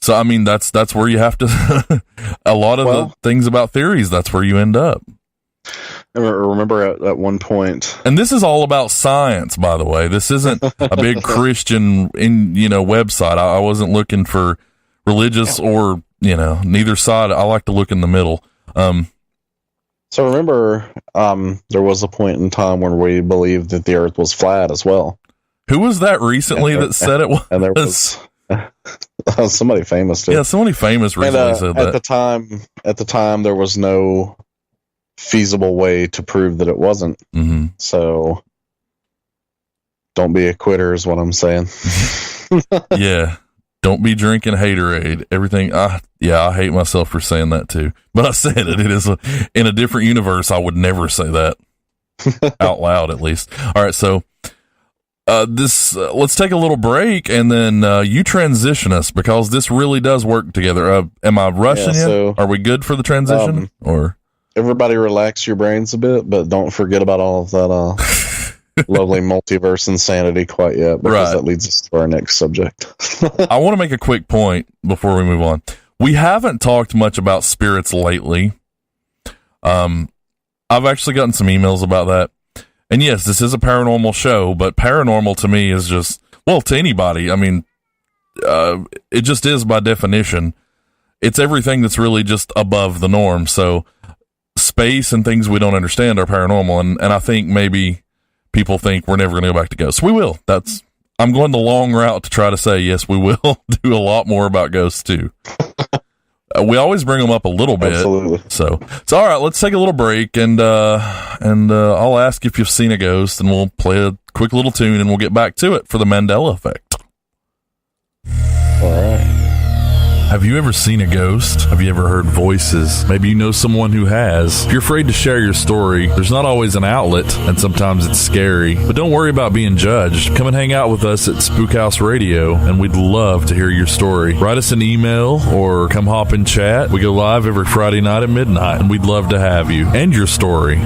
So, I mean, that's where you have to, a lot of the things about theories, that's where you end up. I remember at one point, and this is all about science, by the way. This isn't a big Christian website. I wasn't looking for religious or neither side. I like to look in the middle. So remember, there was a point in time when we believed that the Earth was flat as well. Who was that recently that said it was? And there was somebody famous too. Yeah, somebody famous recently said that. At the time, there was no feasible way to prove that it wasn't. Mm-hmm. So don't be a quitter is what I'm saying. Yeah. Don't be drinking haterade. Everything. I hate myself for saying that too, but I said it. It is in a different universe. I would never say that out loud, at least. All right. So, let's take a little break and then, you transition us because this really does work together. Am I rushing you? Are we good for the transition or? Everybody relax your brains a bit, but don't forget about all of that lovely multiverse insanity quite yet, because that leads us to our next subject. I want to make a quick point before we move on. We haven't talked much about spirits lately. I've actually gotten some emails about that. And yes, this is a paranormal show, but paranormal to me is just, to anybody. I mean, it just is by definition. It's everything that's really just above the norm. So space and things we don't understand are paranormal. And I think maybe people think we're never going to go back to ghosts. We will. I'm going the long route to try to say, yes, we will do a lot more about ghosts too. We always bring them up a little bit. Absolutely. So all right, let's take a little break and I'll ask if you've seen a ghost and we'll play a quick little tune and we'll get back to it for the Mandela Effect. All right. Have you ever seen a ghost? Have you ever heard voices? Maybe you know someone who has. If you're afraid to share your story, there's not always an outlet, and sometimes it's scary. But don't worry about being judged. Come and hang out with us at Spook House Radio, and we'd love to hear your story. Write us an email or come hop in chat. We go live every Friday night at midnight, and we'd love to have you and your story.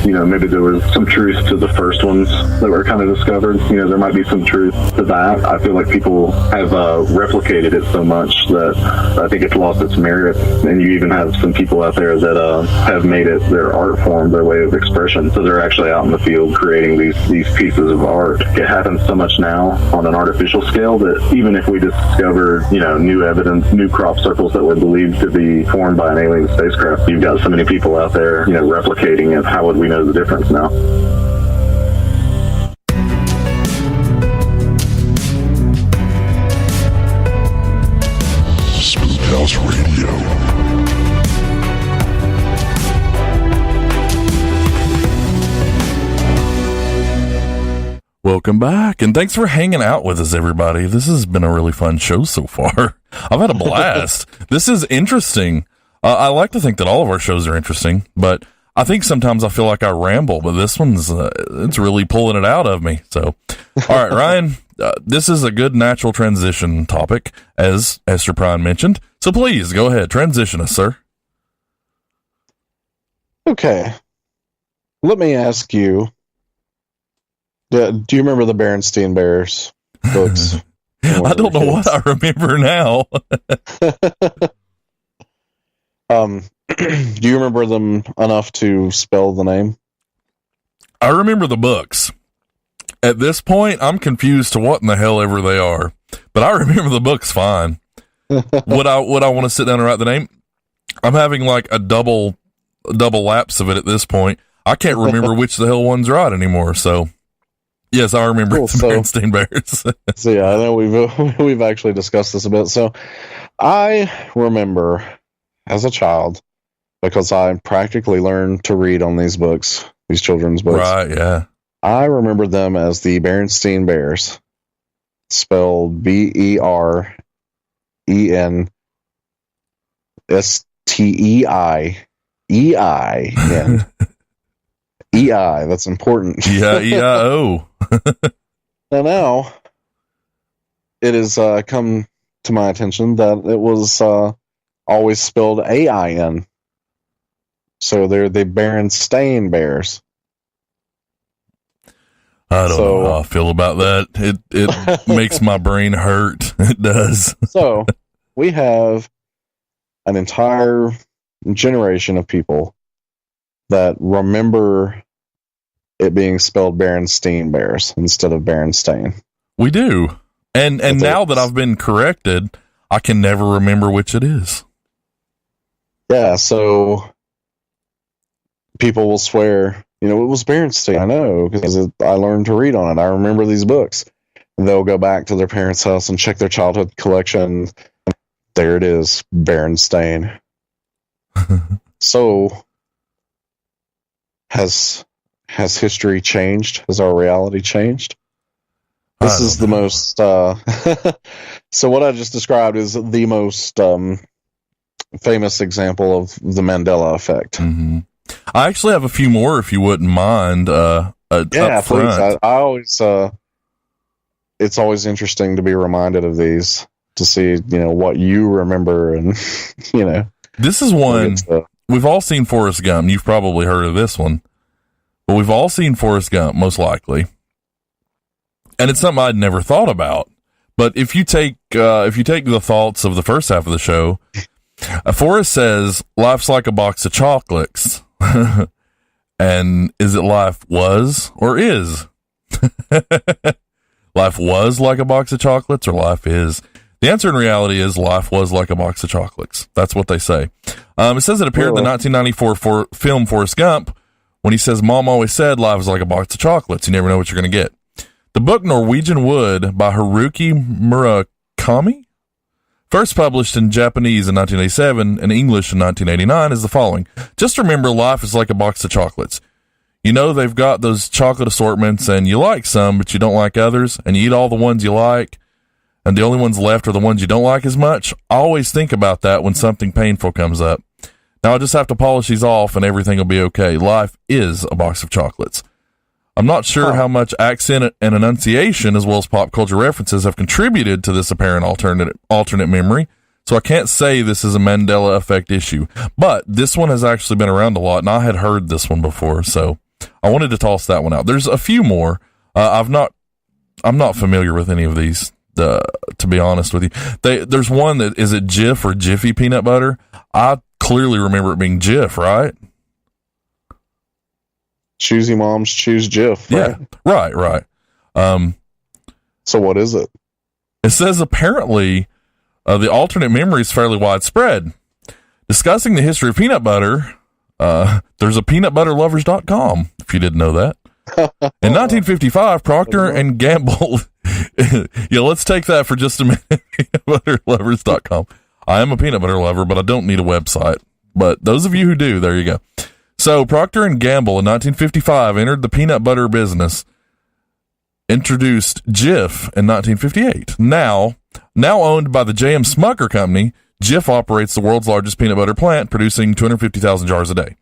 You know, maybe there was some truth to the first ones that were kind of discovered. You know, there might be some truth to that. I feel like people have replicated it so much that I think it's lost its merit. And you even have some people out there that have made it their art form, their way of expression. So they're actually out in the field creating these pieces of art. It happens so much now on an artificial scale that even if we discover, you know, new evidence, new crop circles that were believed to be formed by an alien spacecraft, you've got so many people out there, you know, replicating it. How would we know the difference now? Spook House Radio. Welcome back, and thanks for hanging out with us, everybody. This has been a really fun show so far. I've had a blast. This is interesting. I like to think that all of our shows are interesting, but I think sometimes I feel like I ramble, but this one's, it's really pulling it out of me. So, all right, Ryan, this is a good natural transition topic, as Esther Prine mentioned. So please go ahead, transition us, sir. Okay. Let me ask you, do you remember the Berenstain Bears books? I don't know what I remember now. Do you remember them enough to spell the name? I remember the books. At this point, I'm confused to what in the hell ever they are, but I remember the books fine. Would I want to sit down and write the name? I'm having like a double lapse of it at this point. I can't remember which the hell one's right anymore. So, yes, I remember the Berenstain Bears. So yeah, I know we've actually discussed this a bit. So, I remember as a child, because I practically learned to read on these books, these children's books. Right, yeah. I remember them as the Berenstain Bears, spelled Berenstain. That's important. Yeah, E-I-O. Now, it has come to my attention that it was always spelled A-I-N. So they're the Berenstain Bears. I don't know how I feel about that. It makes my brain hurt. It does. So we have an entire generation of people that remember it being spelled Berenstain Bears instead of Berenstain. We do. And now that I've been corrected, I can never remember which it is. Yeah, so people will swear, you know, it was Berenstain. I know, because I learned to read on it. I remember these books. And they'll go back to their parents' house and check their childhood collection. There it is, Berenstain. So, has history changed? Has our reality changed? This is the most... so what I just described is the most famous example of the Mandela Effect. Mm-hmm. I actually have a few more, if you wouldn't mind. Yeah, please. I always... it's always interesting to be reminded of these, to see, you know, what you remember, and, you know. This is one, we've all seen Forrest Gump. You've probably heard of this one. But we've all seen Forrest Gump, most likely. And it's something I'd never thought about. But if you take the thoughts of the first half of the show, Forrest says, life's like a box of chocolates. And is it life was or is? Life was like a box of chocolates, or life is? The answer in reality is life was like a box of chocolates. That's what they say. It says it appeared in the 1994 film Forrest Gump, when he says, Mom always said life is like a box of chocolates. You never know what you're going to get. The book Norwegian Wood by Haruki Murakami, first published in Japanese in 1987 and English in 1989, is the following. Just remember, life is like a box of chocolates. You know, they've got those chocolate assortments and you like some, but you don't like others, and you eat all the ones you like, and the only ones left are the ones you don't like as much. Always think about that when something painful comes up. Now I just have to polish these off and everything will be okay. Life is a box of chocolates. I'm not sure how much accent and enunciation, as well as pop culture references, have contributed to this apparent alternate memory, so I can't say this is a Mandela Effect issue. But this one has actually been around a lot, and I had heard this one before, so I wanted to toss that one out. There's a few more. I'm not familiar with any of these, to be honest with you. There's one that, is it Jif or Jiffy peanut butter? I clearly remember it being Jif, right? Choosy moms choose Jif. Right? Yeah, right. So what is it? It says apparently the alternate memory is fairly widespread. Discussing the history of peanut butter, there's a peanutbutterlovers.com, if you didn't know that. In 1955, Procter and Gamble. Yeah, let's take that for just a minute. Peanutbutterlovers.com. I am a peanut butter lover, but I don't need a website. But those of you who do, there you go. So Procter and Gamble in 1955 entered the peanut butter business, introduced Jif in 1958. Now owned by the J.M. Smucker Company, Jif operates the world's largest peanut butter plant, producing 250,000 jars a day.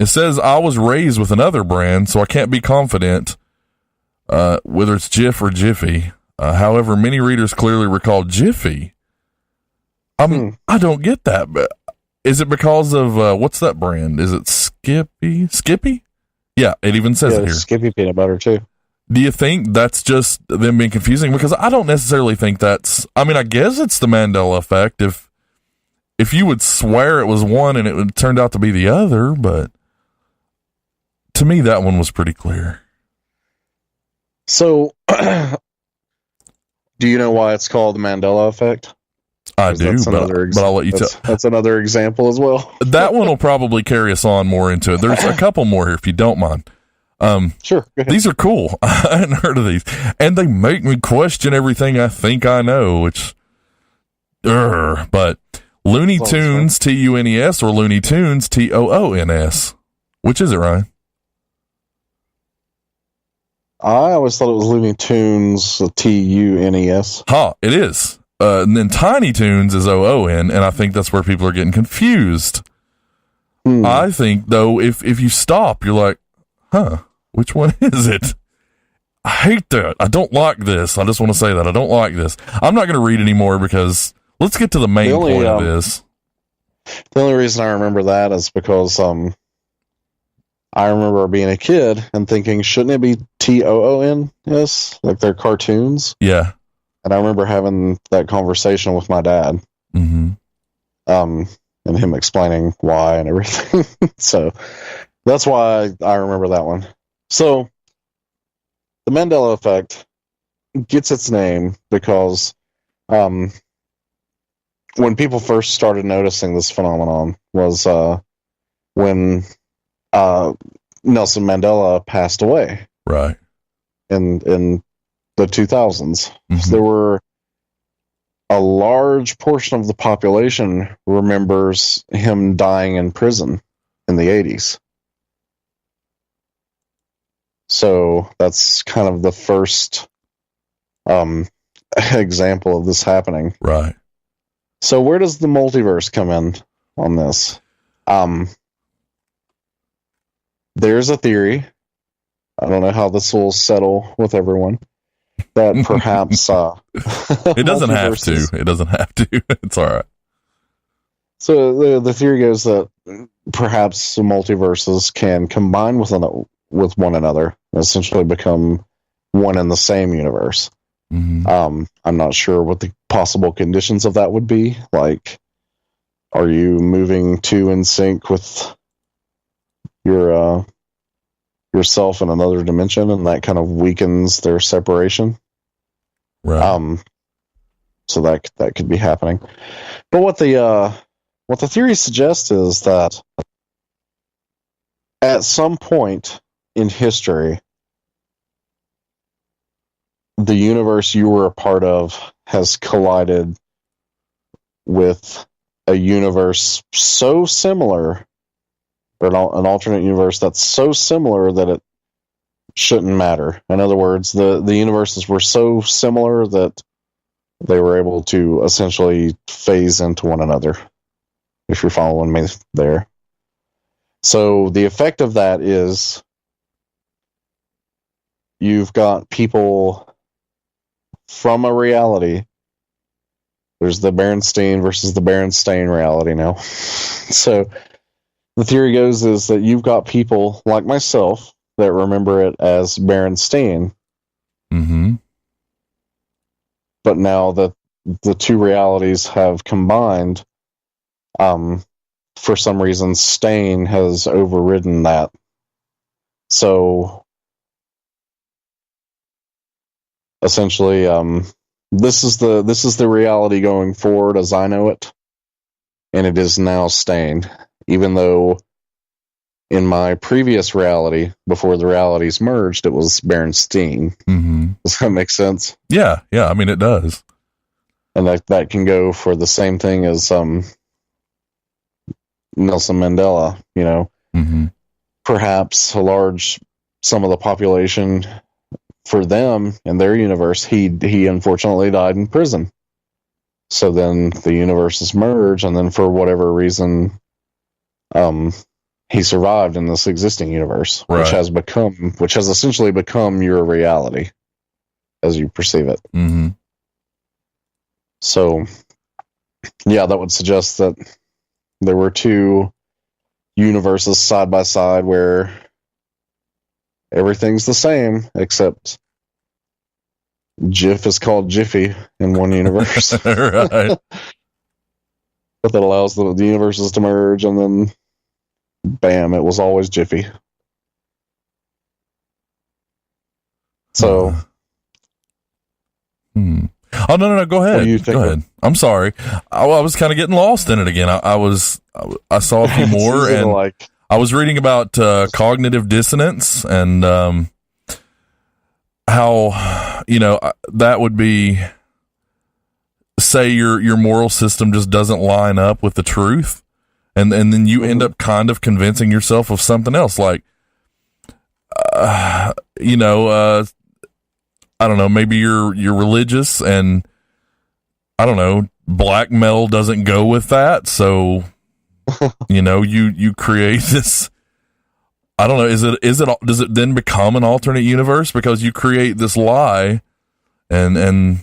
It says, I was raised with another brand, so I can't be confident whether it's Jif or Jiffy. However, many readers clearly recall Jiffy. I don't get that, but is it because of, what's that brand? Is it Skippy? Skippy? Yeah, it even says it here. Skippy peanut butter, too. Do you think that's just them being confusing? Because I don't necessarily think that's, I mean, I guess it's the Mandela Effect if you would swear it was one and it turned out to be the other, but to me, that one was pretty clear. So, do you know why it's called the Mandela Effect? I do, but I'll let you tell. That's another example as well. That one will probably carry us on more into it. There's a couple more here, if you don't mind. Sure. These are cool. I hadn't heard of these. And they make me question everything I think I know, which, but Looney Tunes, Tunes, or Looney Tunes, Toons. Which is it, Ryan? I always thought it was Looney Tunes, Tunes. It is. And then Tiny Toons is OON, and I think that's where people are getting confused. I think, though, if you stop, you're like, which one is it? I hate that. I don't like this. I just want to say that. I don't like this. I'm not going to read anymore because let's get to the main point of this. The only reason I remember that is because I remember being a kid and thinking, shouldn't it be TOONS? Like they're cartoons? Yeah. And I remember having that conversation with my dad. Mm-hmm. And him explaining why and everything. So that's why I remember that one. So the Mandela Effect gets its name because when people first started noticing this phenomenon was when Nelson Mandela passed away. Right. In the 2000s. Mm-hmm. So there were a large portion of the population remembers him dying in prison in the 80s. So that's kind of the first example of this happening. Right. So where does the multiverse come in on this? There's a theory. I don't know how this will settle with everyone. That perhaps it doesn't have to. It doesn't have to. It's all right. So the theory goes that perhaps the multiverses can combine with one another and essentially become one in the same universe. Mm-hmm. I'm not sure what the possible conditions of that would be. Like, are you moving to in sync with your yourself in another dimension, and that kind of weakens their separation? Right. So that could be happening. But what the theory suggests is that at some point in history, the universe you were a part of has collided with a universe so similar, or an alternate universe that's so similar that it shouldn't matter. In other words, the universes were so similar that they were able to essentially phase into one another, if you're following me there. So the effect of that is you've got people from a reality. There's the Berenstein versus the Berenstain reality now. So the theory goes is that you've got people like myself that remember it as Berenstain. Mm-hmm. But now that the two realities have combined, for some reason, Stain has overridden that. So essentially, this is the reality going forward as I know it, and it is now Stain. Even though in my previous reality, before the realities merged, it was Berenstein. Mm-hmm. Does that make sense? Yeah. I mean, it does. And that can go for the same thing as Nelson Mandela. You know, Mm-hmm. perhaps some of the population, for them in their universe, he unfortunately died in prison. So then the universes merge, and then for whatever reason, he survived in this existing universe, Right. which has essentially become your reality as you perceive it. Mm-hmm. So, yeah, that would suggest that there were two universes side by side where everything's the same, except Jif is called Jiffy in one universe. Right. But that allows the universes to merge, and then bam, it was always Jiffy. So, Oh no! Go ahead. What do you think Go ahead. I'm sorry. I was kind of getting lost in it again. I saw a few more, it's and like, I was reading about cognitive dissonance and how that would be, say your moral system just doesn't line up with the truth, and then you end up kind of convincing yourself of something else, like I don't know, maybe you're religious, and I don't know, black metal doesn't go with that, so you create this. I don't know, does it then become an alternate universe because you create this lie and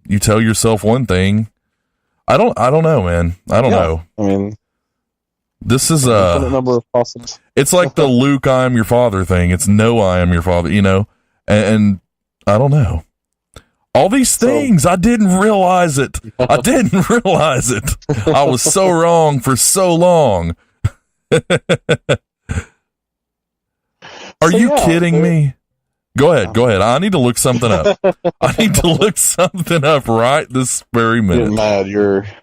you tell yourself one thing? I don't know, man. I don't know. I mean, this is a number of possibles. It's like the Luke, I am your father thing. It's no, I am your father, and I don't know. All these things, I didn't realize it. I didn't realize it. I was so wrong for so long. Are you kidding me? Go ahead. I need to look something up. I need to look something up right this very minute. You're mad.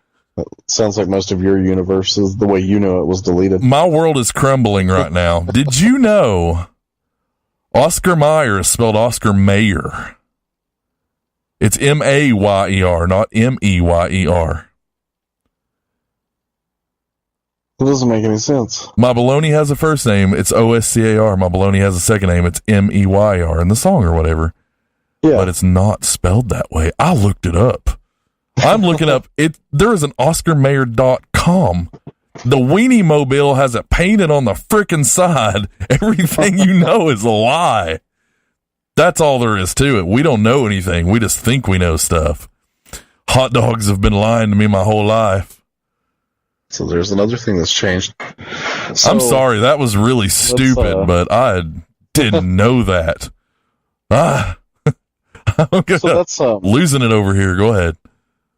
Sounds like most of your universe is the way you know it was deleted. My world is crumbling right now. Did you know Oscar Mayer is spelled Oscar Mayer? It's Mayer, not Meyer. It doesn't make any sense. My Baloney has a first name. It's Oscar. My Baloney has a second name. It's Meyer in the song or whatever. Yeah. But it's not spelled that way. I looked it up. I'm looking up it. There is an OscarMayer.com. The Weenie Mobile has it painted on the frickin' side. Everything you know is a lie. That's all there is to it. We don't know anything. We just think we know stuff. Hot dogs have been lying to me my whole life. So there's another thing that's changed. I'm sorry. That was really stupid, but I didn't know that. I'm that's losing it over here. Go ahead.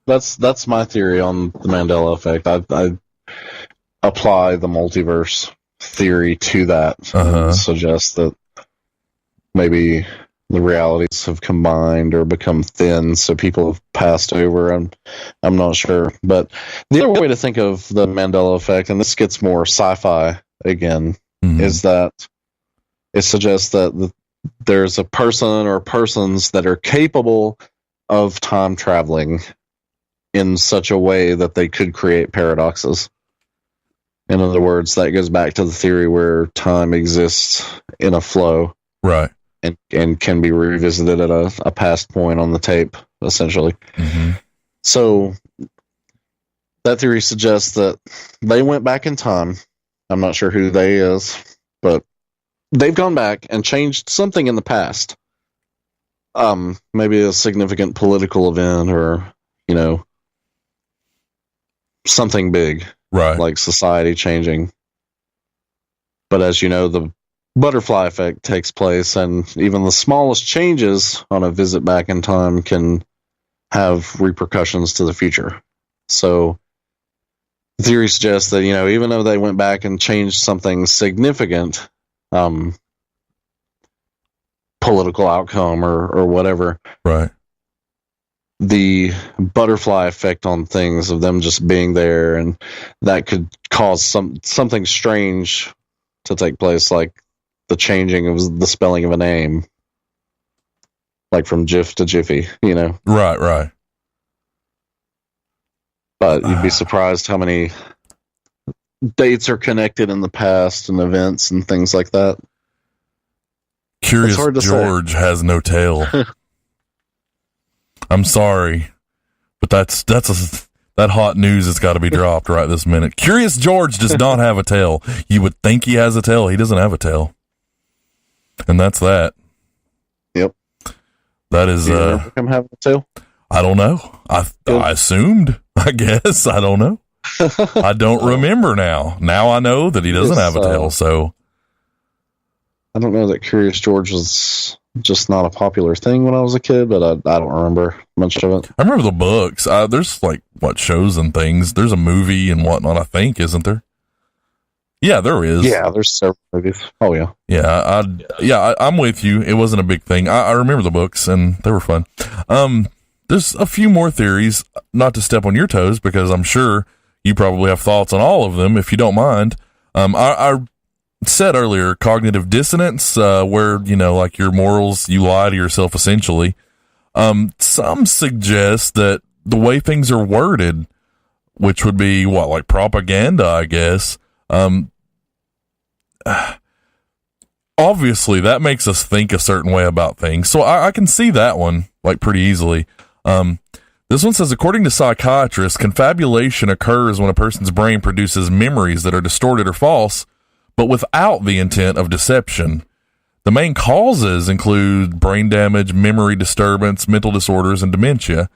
That's my theory on the Mandela effect. I apply the multiverse theory to that and suggest that maybe the realities have combined or become thin, so people have passed over. I'm not sure. But the other way to think of the Mandela effect, and this gets more sci-fi again, is that it suggests that there's a person or persons that are capable of time traveling in such a way that they could create paradoxes. In other words, that goes back to the theory where time exists in a flow, right, and can be revisited at a past point on the tape, essentially. Mm-hmm. So that theory suggests that they went back in time. I'm not sure who they is, but they've gone back and changed something in the past. Maybe a significant political event, or, you know, something big, right, like society changing. But as you know, the butterfly effect takes place, and even the smallest changes on a visit back in time can have repercussions to the future. So the theory suggests that, you know, even though they went back and changed something significant, political outcome or whatever, right, the butterfly effect on things of them just being there, and that could cause something strange to take place, like the changing of the spelling of a name, like from Jiff to Jiffy, you know. right. But you'd be surprised how many dates are connected in the past and events and things like that. Curious hard to George has no tail. I'm sorry, but that hot news has got to be dropped right this minute. Curious George does not have a tail. You would think he has a tail. He doesn't have a tail. And that's that. Yep. That is, him having a tail? I don't know. I assumed, I guess. I don't know. I don't remember now. Now I know that he doesn't have a tail, so. I don't know that Curious George was just not a popular thing when I was a kid, but I don't remember much of it. I remember the books. There's like, shows and things. There's a movie and whatnot, I think, isn't there? Yeah, there is. Yeah, there's several movies. Oh, yeah. Yeah, I'm with you. It wasn't a big thing. I remember the books, and they were fun. There's a few more theories, not to step on your toes, because I'm sure you probably have thoughts on all of them, if you don't mind. I said earlier, cognitive dissonance, where, you know, like your morals, you lie to yourself, essentially. Some suggest that the way things are worded, which would be, like propaganda, I guess, obviously that makes us think a certain way about things. So I can see that one, like, pretty easily. This one says, according to psychiatrists, confabulation occurs when a person's brain produces memories that are distorted or false, but without the intent of deception. The main causes include brain damage, memory disturbance, mental disorders, and dementia.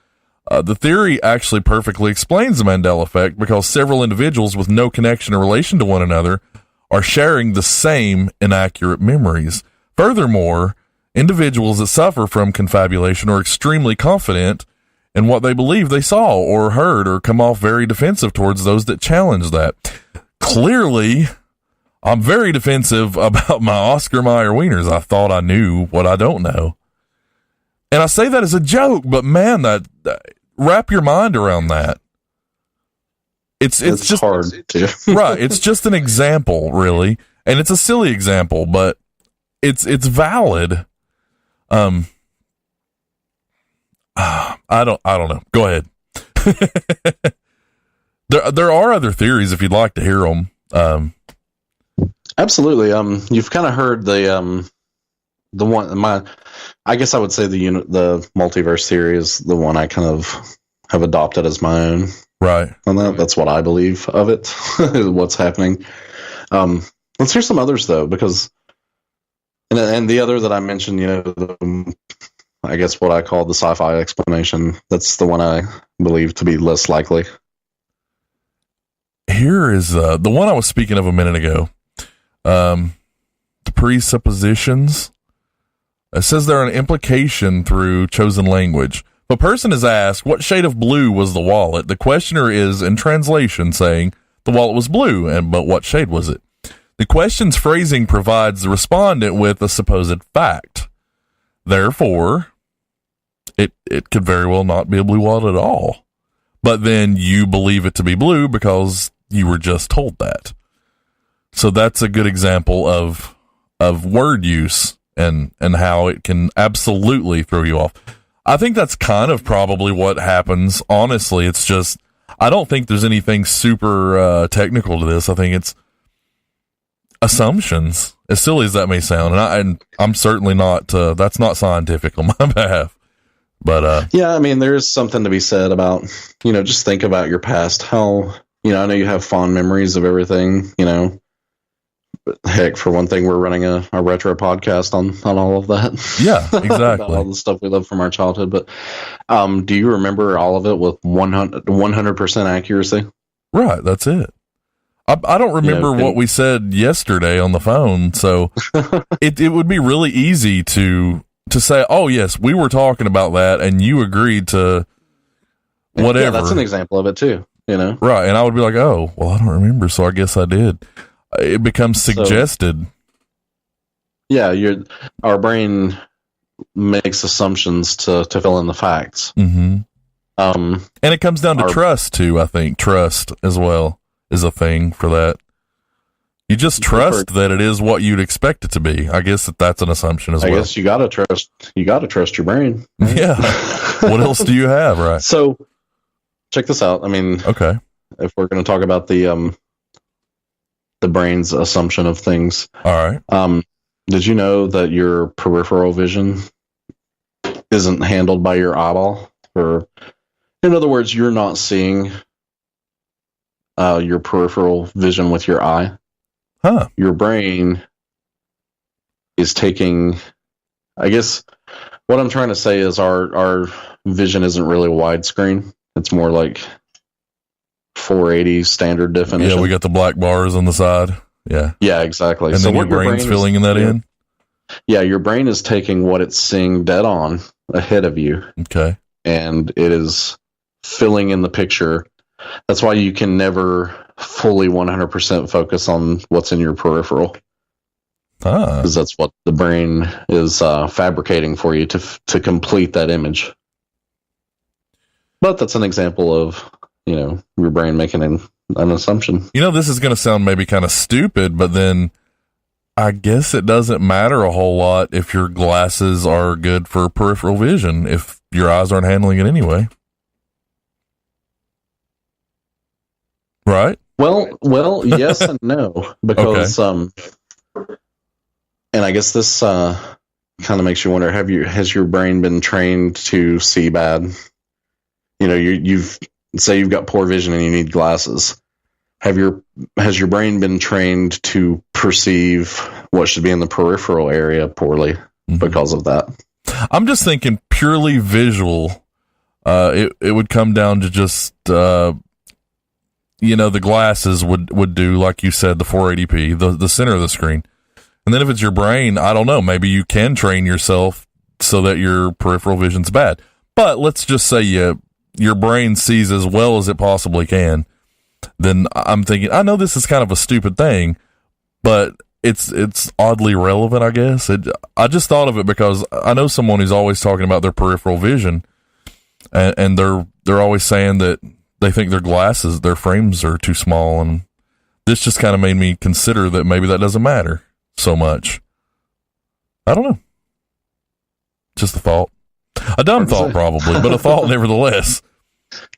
The theory actually perfectly explains the Mandela Effect because several individuals with no connection or relation to one another are sharing the same inaccurate memories. Furthermore, individuals that suffer from confabulation are extremely confident in what they believe they saw or heard, or come off very defensive towards those that challenge that. Clearly, I'm very defensive about my Oscar Mayer wieners. I thought I knew what I don't know. And I say that as a joke, but man, that wrap your mind around that. It's just hard to. Right. It's just an example, really. And it's a silly example, but it's valid. I don't know. Go ahead. There are other theories if you'd like to hear them. Absolutely. You've kind of heard the one, I guess I would say the multiverse theory is the one I kind of have adopted as my own. Right. And that's what I believe of it, what's happening. Let's hear some others though, because, and the other that I mentioned, you know, I guess what I call the sci-fi explanation, that's the one I believe to be less likely. Here is the one I was speaking of a minute ago. The presuppositions. It says they're an implication through chosen language. If a person is asked, what shade of blue was the wallet? The questioner is, in translation, saying the wallet was blue, but what shade was it? The question's phrasing provides the respondent with a supposed fact. Therefore, it could very well not be a blue wallet at all. But then you believe it to be blue because you were just told that. So that's a good example of word use and how it can absolutely throw you off. I think that's kind of probably what happens. Honestly, it's just, I don't think there's anything super technical to this. I think it's assumptions, as silly as that may sound. And I'm certainly not, that's not scientific on my behalf. But yeah, I mean, there's something to be said about, just think about your past. How, I know you have fond memories of everything, but heck, for one thing, we're running a retro podcast on all of that. Yeah, exactly. About all the stuff we love from our childhood. But do you remember all of it with 100% accuracy? Right, that's it. I don't remember what we said yesterday on the phone, so it would be really easy to say, oh, yes, we were talking about that, and you agreed to whatever. Yeah, that's an example of it, too, Right, and I would be like, oh, well, I don't remember, so I guess I did. It becomes suggested. So, our brain makes assumptions to fill in the facts. Mm-hmm. And it comes down to trust, too, I think. Trust, as well, is a thing for that. You just trust that it is what you'd expect it to be. I guess that's an assumption as well. I guess you gotta trust your brain. Right? Yeah. What else do you have, right? So, check this out. I mean, okay, if we're going to talk about the brain's assumption of things, all right. Did you know that your peripheral vision isn't handled by your eyeball? Or, in other words, you're not seeing your peripheral vision with your eye. Huh. Your brain is taking, I guess what I'm trying to say is our vision isn't really widescreen. It's more like 480 standard definition. Yeah, we got the black bars on the side. Yeah. Yeah, exactly. And so then your brain's filling that in? Yeah, your brain is taking what it's seeing dead on ahead of you. Okay. And it is filling in the picture. That's why you can never fully 100% focus on what's in your peripheral. Because that's what the brain is fabricating for you to complete that image. But that's an example of, your brain making an assumption. This is going to sound maybe kind of stupid, but then I guess it doesn't matter a whole lot if your glasses are good for peripheral vision, if your eyes aren't handling it anyway. Right? Well, yes and no, because and I guess this kind of makes you wonder: has your brain been trained to see bad? You've say you've got poor vision and you need glasses. Has your brain been trained to perceive what should be in the peripheral area poorly because of that? I'm just thinking purely visual. It would come down to just the glasses would do, like you said, the 480p, the center of the screen. And then if it's your brain, I don't know, maybe you can train yourself so that your peripheral vision's bad. But let's just say your brain sees as well as it possibly can. Then I'm thinking, I know this is kind of a stupid thing, but it's oddly relevant, I guess. I just thought of it because I know someone who's always talking about their peripheral vision, and they're always saying that they think their frames are too small, and this just kind of made me consider that maybe that doesn't matter so much. I don't know. Just a thought. A dumb thought, probably, but a thought nevertheless.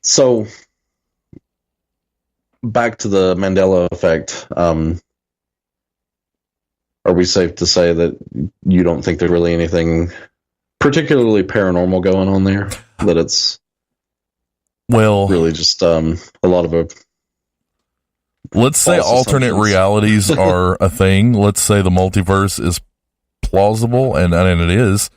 So, back to the Mandela Effect. Are we safe to say that you don't think there's really anything particularly paranormal going on there? That it's really just a lot of let's say alternate realities are a thing. Let's say the multiverse is plausible, and it is.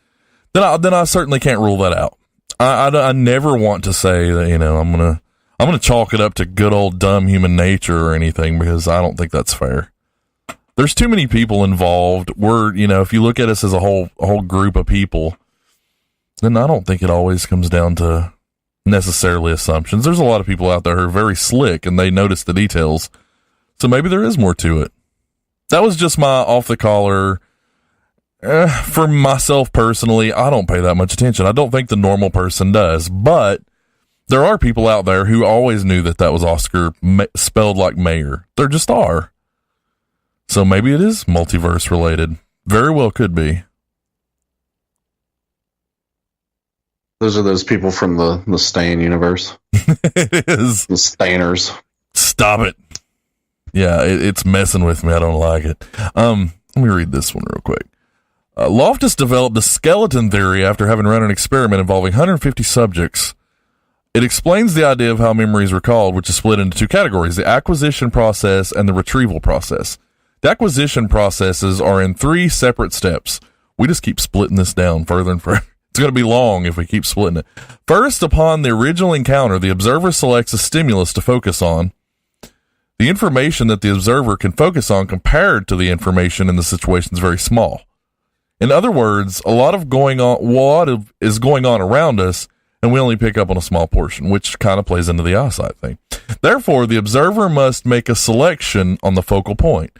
Then I certainly can't rule that out. I never want to say that I'm gonna chalk it up to good old dumb human nature or anything, because I don't think that's fair. There's too many people involved. If you look at us as a whole group of people, then I don't think it always comes down to necessarily assumptions. There's a lot of people out there who are very slick and they notice the details. So maybe there is more to it. That was just my off the collar. For myself personally, I don't pay that much attention. I don't think the normal person does, but there are people out there who always knew that was Oscar spelled like mayor. There just are. So maybe it is multiverse related. Very well could be. Those are those people from the Stain universe. It is. The Stainers. Stop it. Yeah, it's messing with me. I don't like it. Let me read this one real quick. Loftus developed the skeleton theory after having run an experiment involving 150 subjects. It explains the idea of how memory is recalled, which is split into two categories, the acquisition process and the retrieval process. The acquisition processes are in 3 separate steps. We just keep splitting this down further and further. It's going to be long if we keep splitting it. First, upon the original encounter, the observer selects a stimulus to focus on. The information that the observer can focus on compared to the information in the situation is very small. In other words, a lot is going on around us, and we only pick up on a small portion, which kind of plays into the eyesight thing. Therefore, the observer must make a selection on the focal point.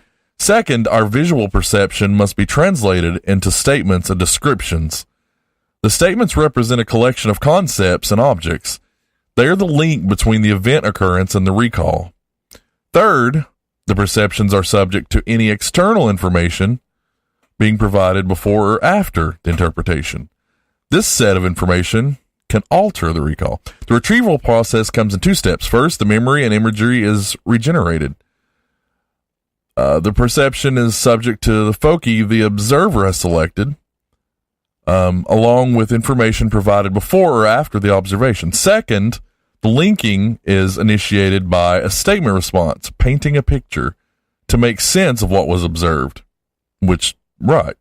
Second, our visual perception must be translated into statements and descriptions. The statements represent a collection of concepts and objects. They are the link between the event occurrence and the recall. Third, the perceptions are subject to any external information being provided before or after the interpretation. This set of information can alter the recall. The retrieval process comes in 2 steps. First, the memory and imagery is regenerated. The perception is subject to the foci the observer has selected, along with information provided before or after the observation. Second, the linking is initiated by a statement response, painting a picture to make sense of what was observed. Which, right.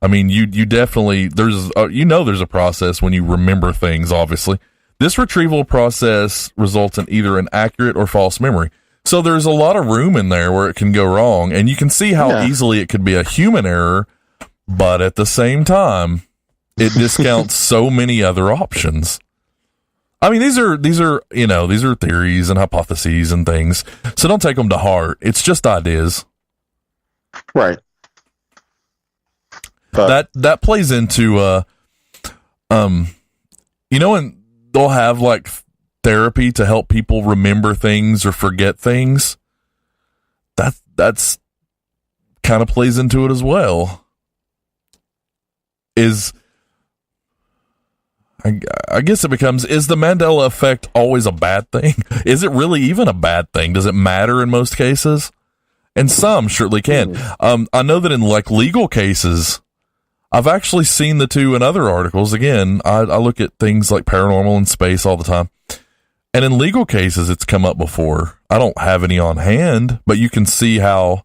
I mean, you definitely, there's a process when you remember things, obviously. This retrieval process results in either an accurate or false memory. So there's a lot of room in there where it can go wrong, and you can see how easily it could be a human error, but at the same time, it discounts so many other options. I mean, these are theories and hypotheses and things, so don't take them to heart. It's just ideas. Right. That plays into when they'll have like therapy to help people remember things or forget things. That's kind of plays into it as well. I guess it becomes, is the Mandela Effect always a bad thing? Is it really even a bad thing? Does it matter in most cases? And some surely can. I know that in like legal cases, I've actually seen the two in other articles. Again, I look at things like paranormal and space all the time. And in legal cases, it's come up before. I don't have any on hand, but you can see how,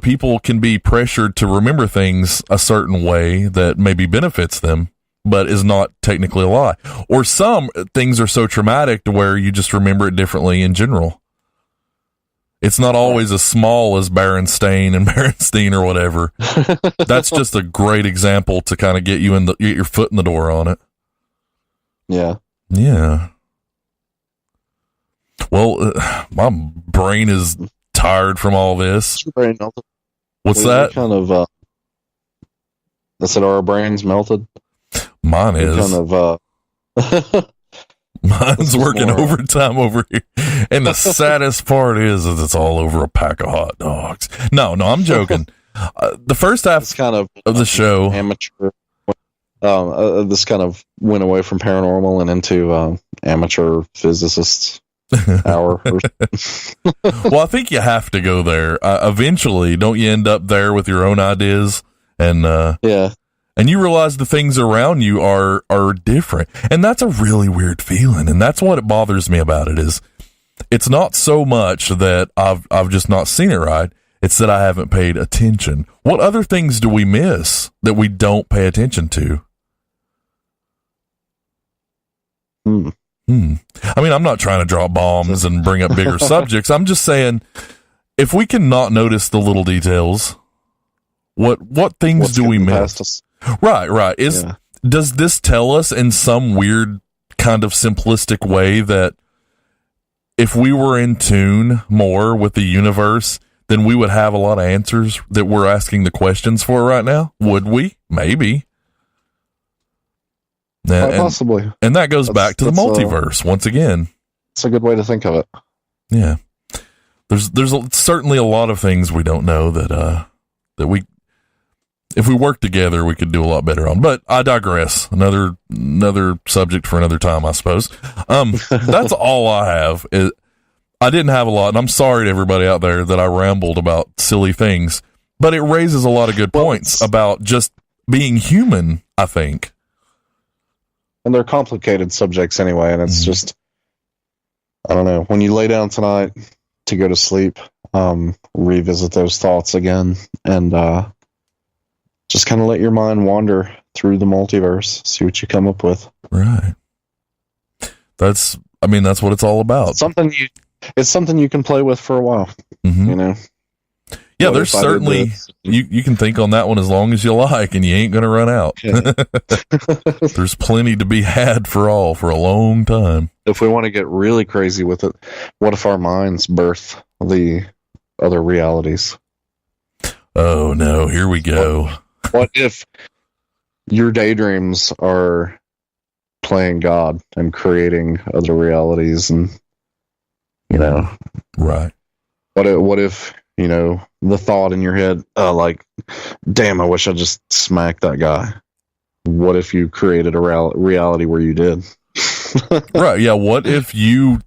people can be pressured to remember things a certain way that maybe benefits them, but is not technically a lie. Or some things are so traumatic to where you just remember it differently in general. It's not always as small as Berenstain and Berenstein or whatever. That's just a great example to kind of get your foot in the door on it. Yeah. Yeah. Well, my brain is tired from all this. What's that? Kind of. I said our brains melted. Mine is. Kind of. Mine's working overtime over here. And the saddest part is it's all over a pack of hot dogs. No, I'm joking. The first half it's kind of the show. Amateur. This kind of went away from paranormal and into amateur physicists. Hour. Well, I think you have to go there. Eventually, don't you end up there with your own ideas? And and you realize the things around you are different. And that's a really weird feeling. And that's what it bothers me about it is it's not so much that I've just not seen it right. It's that I haven't paid attention. What other things do we miss that we don't pay attention to? I mean, I'm not trying to drop bombs and bring up bigger subjects. I'm just saying, if we can not notice the little details, what things do we miss? Right. Does this tell us in some weird kind of simplistic way that if we were in tune more with the universe, then we would have a lot of answers that we're asking the questions for right now? Would we? Maybe. Possibly. And that goes back to the multiverse once again. It's a good way to think of it. Yeah. there's certainly a lot of things we don't know that we, if we work together, we could do a lot better on. But I digress. Another subject for another time, I suppose. That's all I have. I didn't have a lot, and I'm sorry to everybody out there that I rambled about silly things, but it raises a lot of good points about just being human, I think. And they're complicated subjects anyway, and it's just, I don't know, when you lay down tonight to go to sleep, revisit those thoughts again, and just kind of let your mind wander through the multiverse, see what you come up with. Right. That's what it's all about. It's something you can play with for a while, you know? Yeah, there's certainly, you can think on that one as long as you like, and you ain't going to run out. Yeah. There's plenty to be had for a long time. If we want to get really crazy with it, what if our minds birth the other realities? Oh, no, here we go. What if your daydreams are playing God and creating other realities, and, you know? Right. What if, you know, the thought in your head, like, damn, I wish I just smacked that guy. What if you created a reality where you did? Right. Yeah. What if you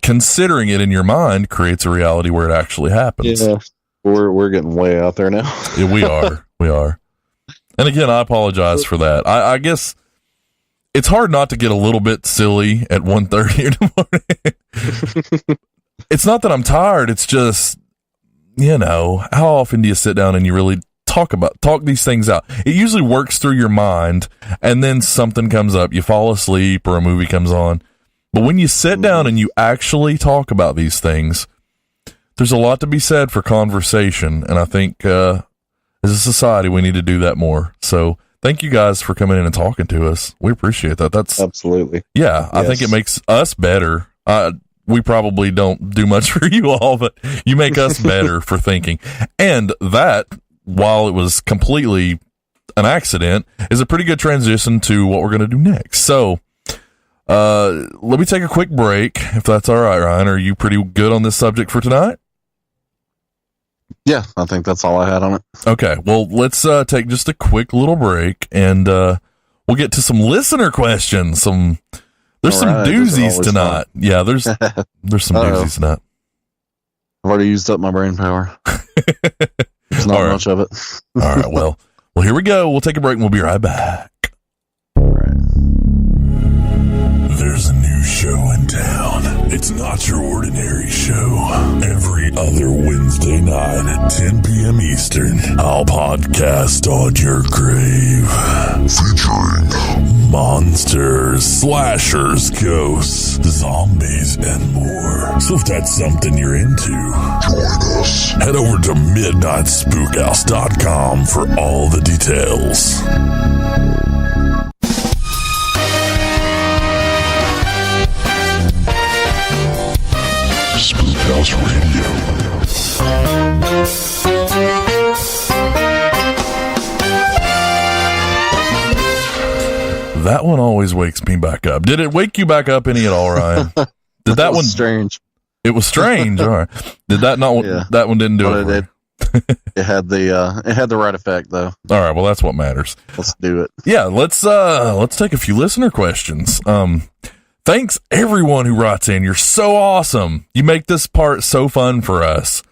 considering it in your mind creates a reality where it actually happens? Yeah. We're getting way out there now. Yeah, we are. And again, I apologize for that. I guess it's hard not to get a little bit silly at 1:30 in the morning. It's not that I'm tired. It's just, you know, how often do you sit down and you really talk these things out? It usually works through your mind, and then something comes up. You fall asleep or a movie comes on. But when you sit down and you actually talk about these things, there's a lot to be said for conversation. And I think as a society, we need to do that more. So thank you guys for coming in and talking to us. We appreciate that. That's absolutely. Yeah. I think it makes us better. We probably don't do much for you all, but you make us better for thinking. And that, while it was completely an accident, is a pretty good transition to what we're going to do next. So let me take a quick break, if that's all right, Ryan. Are you pretty good on this subject for tonight? Yeah, I think that's all I had on it. Okay, well, let's take just a quick little break, and we'll get to some listener questions. There's some doozies tonight. Fun. Yeah, there's some doozies tonight. I've already used up my brain power. There's not much of it. All right, well, here we go. We'll take a break, and we'll be right back. There's a new show in town. It's not your ordinary show. Every other Wednesday night at 10 p.m. Eastern, I'll podcast on your grave. Featuring monsters, slashers, ghosts, zombies, and more. So if that's something you're into, join us. Head over to MidnightSpookhouse.com for all the details. Spookhouse Radio. That one always wakes me back up. Did it wake you back up any at all, Ryan? Did that one strange? It was strange. All right. Did that not? Yeah. That one didn't do it. It had the right effect though. All right. Well, that's what matters. Let's do it. Yeah. Let's take a few listener questions. Thanks everyone who writes in. You're so awesome. You make this part so fun for us.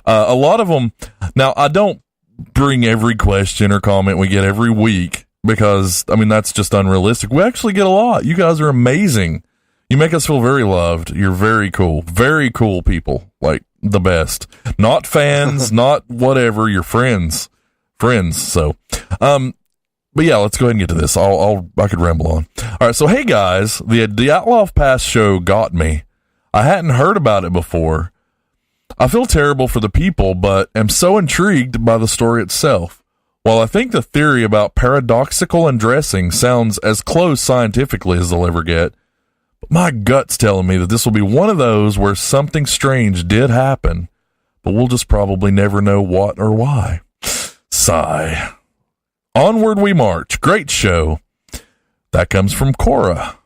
A lot of them. Now, I don't bring every question or comment we get every week because, I mean, that's just unrealistic. We actually get a lot. You guys are amazing. You make us feel very loved. You're very cool. Very cool people. Like the best. Not fans, not whatever. You're friends. So, but yeah, let's go ahead and get to this. I could ramble on. All right. So, hey guys, the Outlaw of Past show got me. I hadn't heard about it before. I feel terrible for the people, but am so intrigued by the story itself. While I think the theory about paradoxical undressing sounds as close scientifically as they'll ever get, my gut's telling me that this will be one of those where something strange did happen, but we'll just probably never know what or why. Sigh. Onward we march. Great show. That comes from Cora.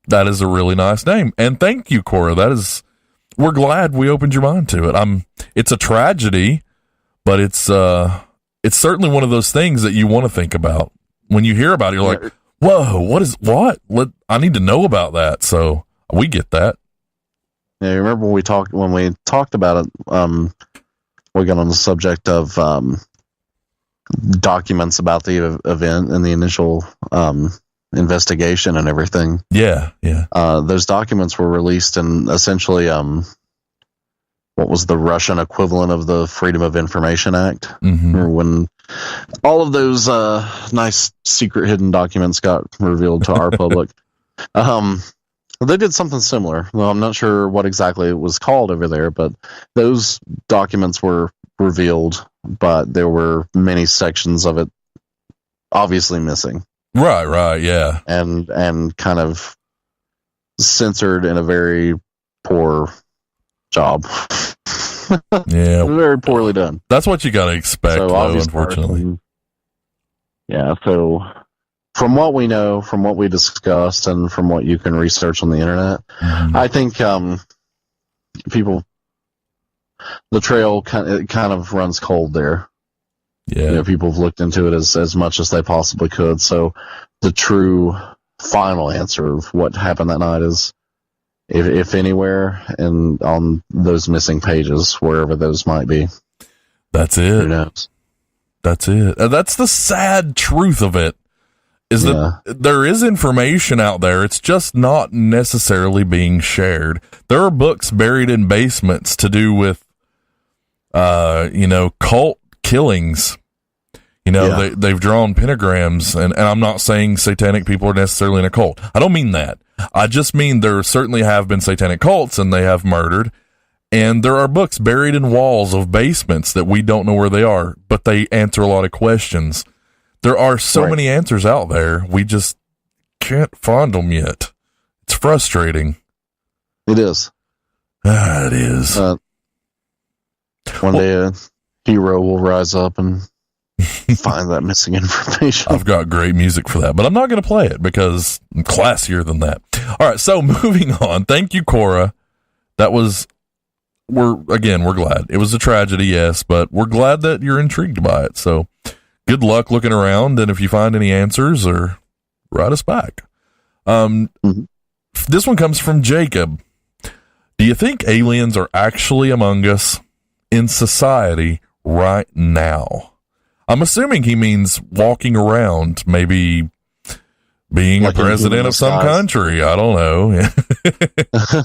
That is a really nice name. And thank you, Cora. That is we're glad we opened your mind to it. It's a tragedy, but it's certainly one of those things that you want to think about. When you hear about it, you're like, whoa, what? I need to know about that. So we get that. Yeah, you remember when we talked about it, we got on the subject of documents about the event and the initial investigation and everything. Yeah. Those documents were released in essentially what was the Russian equivalent of the Freedom of Information Act, Mm-hmm. or when all of those nice secret hidden documents got revealed to our public. They did something similar. Well, I'm not sure what exactly it was called over there, but those documents were revealed, but there were many sections of it obviously missing. Right, yeah. And kind of censored in a very poor job. Yeah. Very poorly done. That's what you got to expect, So though, obviously, unfortunately. Yeah, so from what we know, from what we discussed, and from what you can research on the internet, Mhm. I think the trail kind of runs cold there. Yeah. You know, people have looked into it as much as they possibly could. So the true final answer of what happened that night is, if anywhere, and on those missing pages, wherever those might be. That's Who it. knows? That's it. That's the sad truth of it, is that there is information out there. It's just not necessarily being shared. There are books buried in basements to do with, cult killings. They've drawn pentagrams, and I'm not saying satanic people are necessarily in a cult. I don't mean that. I just mean there certainly have been satanic cults, and they have murdered. And there are books buried in walls of basements that we don't know where they are, but they answer a lot of questions. There are so many answers out there. We just can't find them yet. It's frustrating. It is. It is. One day a hero will rise up and find that missing information. I've got great music for that, but I'm not going to play it because I'm classier than that. All right, so moving on. Thank you, Cora. We're glad. It was a tragedy, yes, but we're glad that you're intrigued by it. So good luck looking around, and if you find any answers, or write us back. This one comes from Jacob. Do you think aliens are actually among us in society right now? I'm assuming he means walking around, maybe being like a president of some country. I don't know.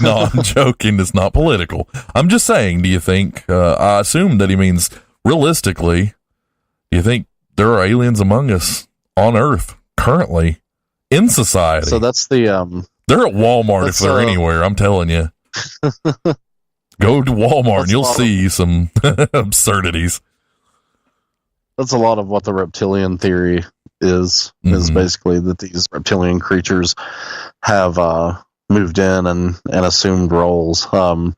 No, I'm joking. It's not political. I'm just saying, do you think, I assume that he means realistically, do you think there are aliens among us on Earth currently in society? So that's the, they're at Walmart if they're anywhere. I'm telling you. Go to Walmart and you'll see some absurdities. That's a lot of what the reptilian theory is basically that these reptilian creatures have moved in and assumed roles. And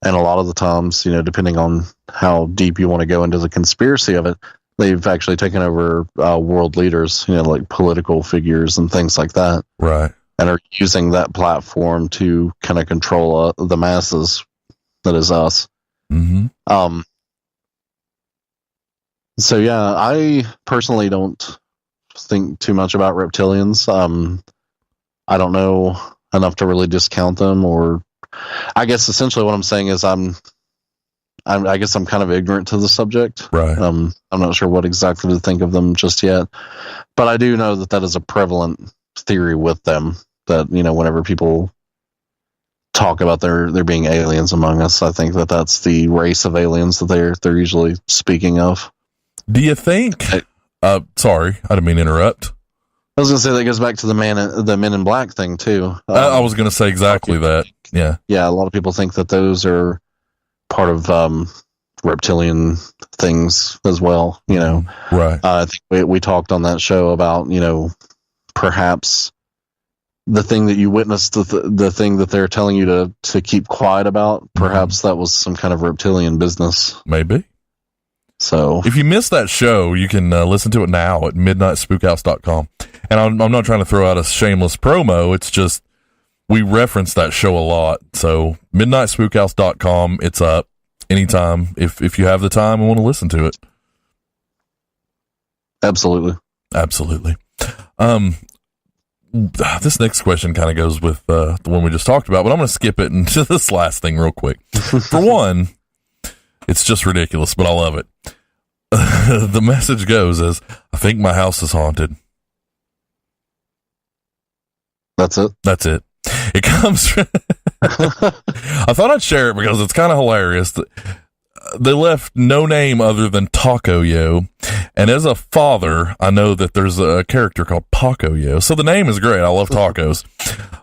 a lot of the times, depending on how deep you want to go into the conspiracy of it, they've actually taken over world leaders, like political figures and things like that. Right. And are using that platform to kind of control the masses, that is us. Mm-hmm. So yeah, I personally don't think too much about reptilians. I don't know enough to really discount them, or I guess essentially what I'm saying is I guess I'm kind of ignorant to the subject. Right. I'm not sure what exactly to think of them just yet, but I do know that is a prevalent theory with them, that, whenever people talk about there being aliens among us, I think that's the race of aliens that they're usually speaking of. Do you think, sorry, I didn't mean to interrupt. I was going to say that goes back to the Men in Black thing too. I was going to say exactly that. Yeah. Yeah. A lot of people think that those are part of, reptilian things as well, Right. I think we talked on that show about, perhaps the thing that you witnessed, the thing that they're telling you to keep quiet about, perhaps that was some kind of reptilian business. Maybe. So if you missed that show, you can listen to it now at midnightspookhouse.com. And I'm not trying to throw out a shameless promo. It's just we reference that show a lot. So midnightspookhouse.com, it's up anytime if you have the time and want to listen to it. Absolutely. This next question kind of goes with the one we just talked about, but I'm going to skip it into this last thing real quick. For one, it's just ridiculous, but I love it. The message goes as, I think my house is haunted. That's it. It comes from I thought I'd share it because it's kind of hilarious. They left no name other than Taco Yo. And as a father, I know that there's a character called Paco Yo. So the name is great. I love tacos.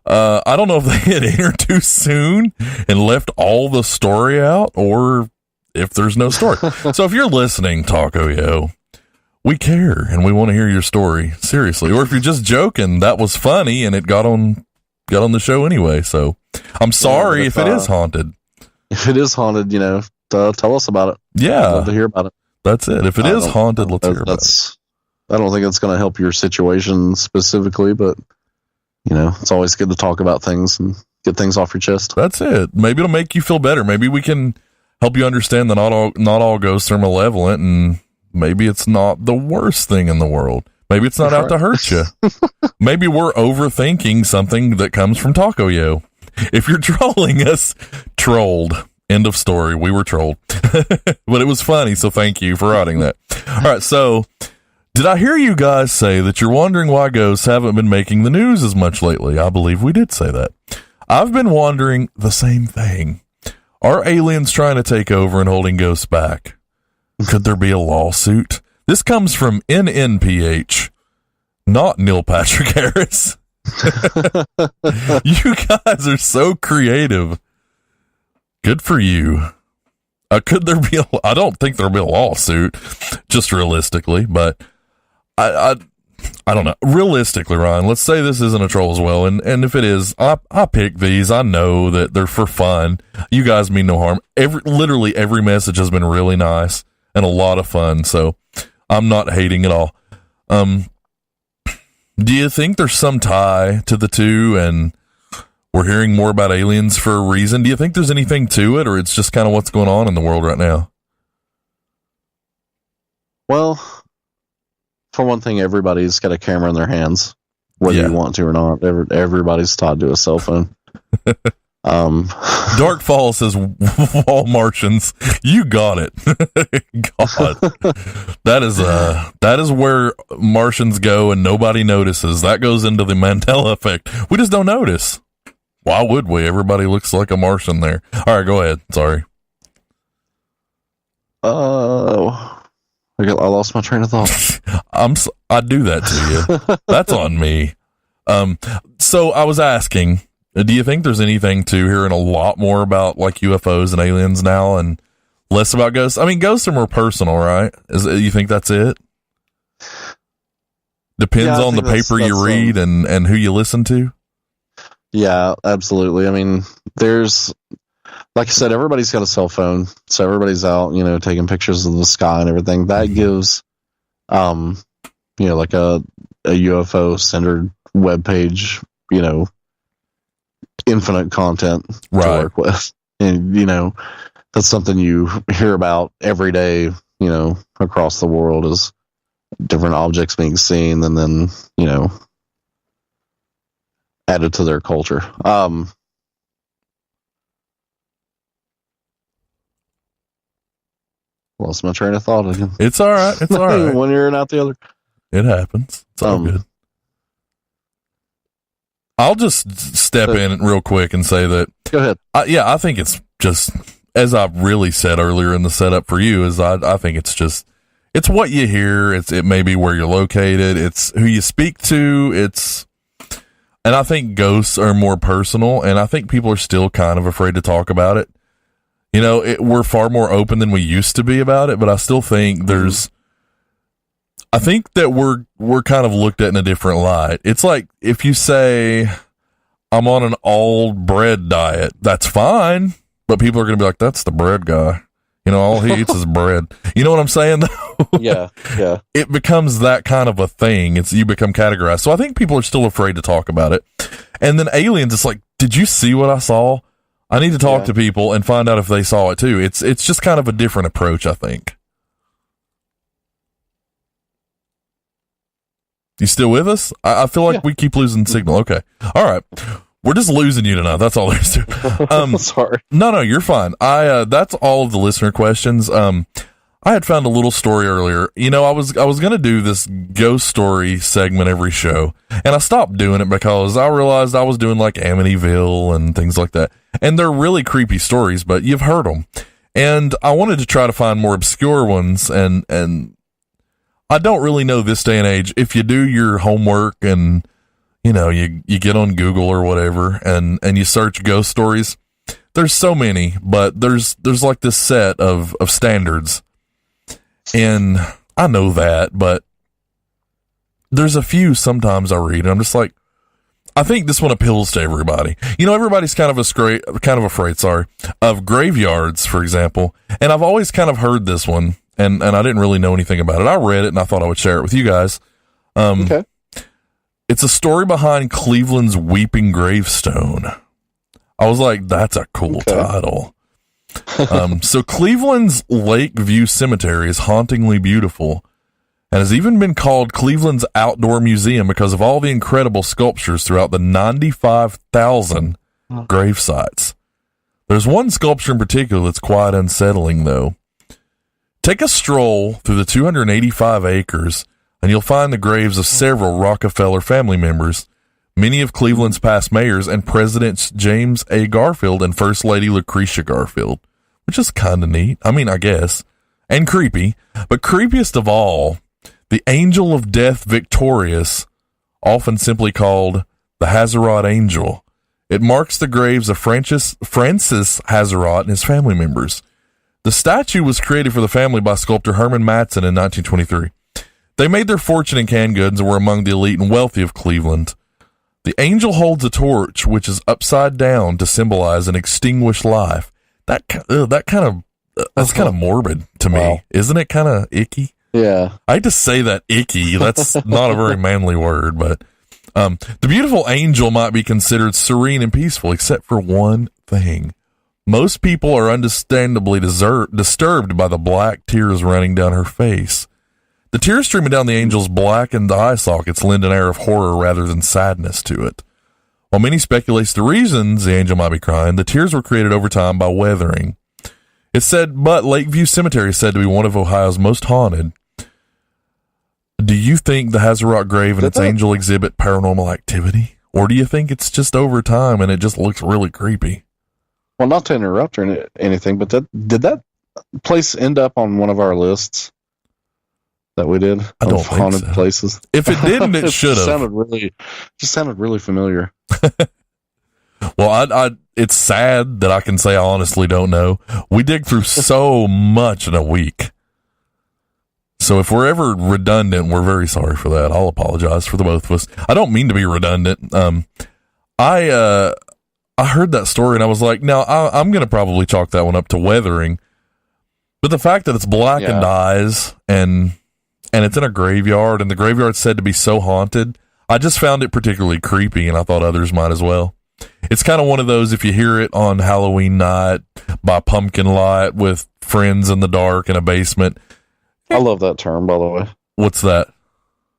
I don't know if they had entered too soon and left all the story out, or if there's no story. So if you're listening, Taco Yo, we care and we want to hear your story. Seriously. Or if you're just joking, that was funny and it got on the show anyway. So I'm sorry if it is haunted. If it is haunted, tell us about it. Yeah. I'd love to hear about it. That's it. If it is haunted, let's hear about it. I don't think it's going to help your situation specifically, but it's always good to talk about things and get things off your chest. That's it. Maybe it'll make you feel better. Maybe we can help you understand that not all ghosts are malevolent, and maybe it's not the worst thing in the world. Maybe it's not out to hurt you. Maybe we're overthinking something that comes from Taco Yo. If you're trolling us, trolled. End of story. We were trolled. But it was funny, so thank you for writing that. All right, so did I hear you guys say that you're wondering why ghosts haven't been making the news as much lately? I believe we did say that. I've been wondering the same thing. Are aliens trying to take over and holding ghosts back? Could there be a lawsuit? This comes from NNPH, not Neil Patrick Harris. You guys are so creative. Good for you. Could there be I don't think there'll be a lawsuit, just realistically, but I don't know. Realistically, Ryan, let's say this isn't a troll as well, and if it is, I pick these. I know that they're for fun. You guys mean no harm. Literally every message has been really nice and a lot of fun, so I'm not hating at all. Do you think there's some tie to the two, and we're hearing more about aliens for a reason? Do you think there's anything to it, or it's just kind of what's going on in the world right now? Well, for one thing, everybody's got a camera in their hands, whether you want to or not. Everybody's tied to a cell phone. Dark Fall says, "Wall Martians, you got it." God, that is where Martians go, and nobody notices. That goes into the Mandela Effect. We just don't notice. Why would we? Everybody looks like a Martian there. All right, go ahead. Sorry. I lost my train of thought. I do that to you. That's on me. So I was asking, do you think there's anything to hearing a lot more about like UFOs and aliens now, and less about ghosts? I mean, ghosts are more personal, right? You think that's it? Depends on the paper you read and who you listen to. Yeah, absolutely. I mean, there's, like I said, everybody's got a cell phone, so everybody's out, taking pictures of the sky and everything. That gives, like a UFO centered web page, infinite content to work with, and that's something you hear about every day, across the world, is different objects being seen, and then added to their culture. Lost my train of thought again. It's all right. It's all right. One ear and out the other. It happens. It's all good. I'll just step in real quick and say that. Go ahead. I think it's just, as I really said earlier in the setup for you, is I think it's what you hear. It may be where you're located. It's who you speak to. And I think ghosts are more personal, and I think people are still kind of afraid to talk about it. We're far more open than we used to be about it, but I still think I think that we're kind of looked at in a different light. It's like if you say, I'm on an all bread diet, that's fine, but people are going to be like, that's the bread guy. All he eats is bread. You know what I'm saying, though? Yeah. It becomes that kind of a thing. You become categorized. So I think people are still afraid to talk about it. And then aliens, it's like, did you see what I saw? I need to talk to people and find out if they saw it too. It's just kind of a different approach, I think. You still with us? I feel like we keep losing signal. Okay. All right. We're just losing you tonight. That's all there is to it. Sorry. No, you're fine. That's all of the listener questions. I had found a little story earlier. You know, I was going to do this ghost story segment every show, and I stopped doing it because I realized I was doing like Amityville and things like that. And they're really creepy stories, but you've heard them. And I wanted to try to find more obscure ones, and I don't really know this day and age. If you do your homework and, you know, you get on Google or whatever and you search ghost stories, there's so many, but there's like this set of standards. And I know that, but there's a few sometimes I read and I'm just like, I think this one appeals to everybody. You know, everybody's kind of afraid, of graveyards, for example. And I've always kind of heard this one. And I didn't really know anything about it. I read it and I thought I would share it with you guys. Okay. It's a story behind Cleveland's Weeping Gravestone. I was like, that's a cool title. So Cleveland's Lakeview Cemetery is hauntingly beautiful and has even been called Cleveland's Outdoor Museum because of all the incredible sculptures throughout the 95,000 grave sites. There's one sculpture in particular that's quite unsettling, though. Take a stroll through the 285 acres, and you'll find the graves of several Rockefeller family members, many of Cleveland's past mayors, and Presidents James A. Garfield and First Lady Lucretia Garfield, which is kind of neat. I mean, I guess. And creepy. But creepiest of all, the Angel of Death Victorious, often simply called the Hazarat Angel. It marks the graves of Francis Hazarat and his family members. The statue was created for the family by sculptor Herman Matson in 1923. They made their fortune in canned goods and were among the elite and wealthy of Cleveland. The angel holds a torch, which is upside down to symbolize an extinguished life. That's kind of morbid to me, isn't it? Kind of icky. Yeah, I hate to say that icky. That's not a very manly word, but the beautiful angel might be considered serene and peaceful, except for one thing. Most people are understandably disturbed by the black tears running down her face. The tears streaming down the angel's blackened eye sockets lend an air of horror rather than sadness to it. While many speculate the reasons the angel might be crying, the tears were created over time by weathering. It's said, but Lakeview Cemetery is said to be one of Ohio's most haunted. Do you think the Hazarat grave and its angel exhibit paranormal activity? Or do you think it's just over time and it just looks really creepy? Well, not to interrupt or anything, but did that place end up on one of our lists that we did? I don't think haunted so. Places. If it didn't, it should have. Sounded really familiar. Well, it's sad that I can say I honestly don't know. We dig through so much in a week. So if we're ever redundant, we're very sorry for that. I'll apologize for the both of us. I don't mean to be redundant. I heard that story and I was like, now I'm going to probably chalk that one up to weathering. But the fact that it's blackened eyes and it's in a graveyard and the graveyard's said to be so haunted, I just found it particularly creepy and I thought others might as well. It's kind of one of those, if you hear it on Halloween night by pumpkin light with friends in the dark in a basement. I love that term, by the way. What's that?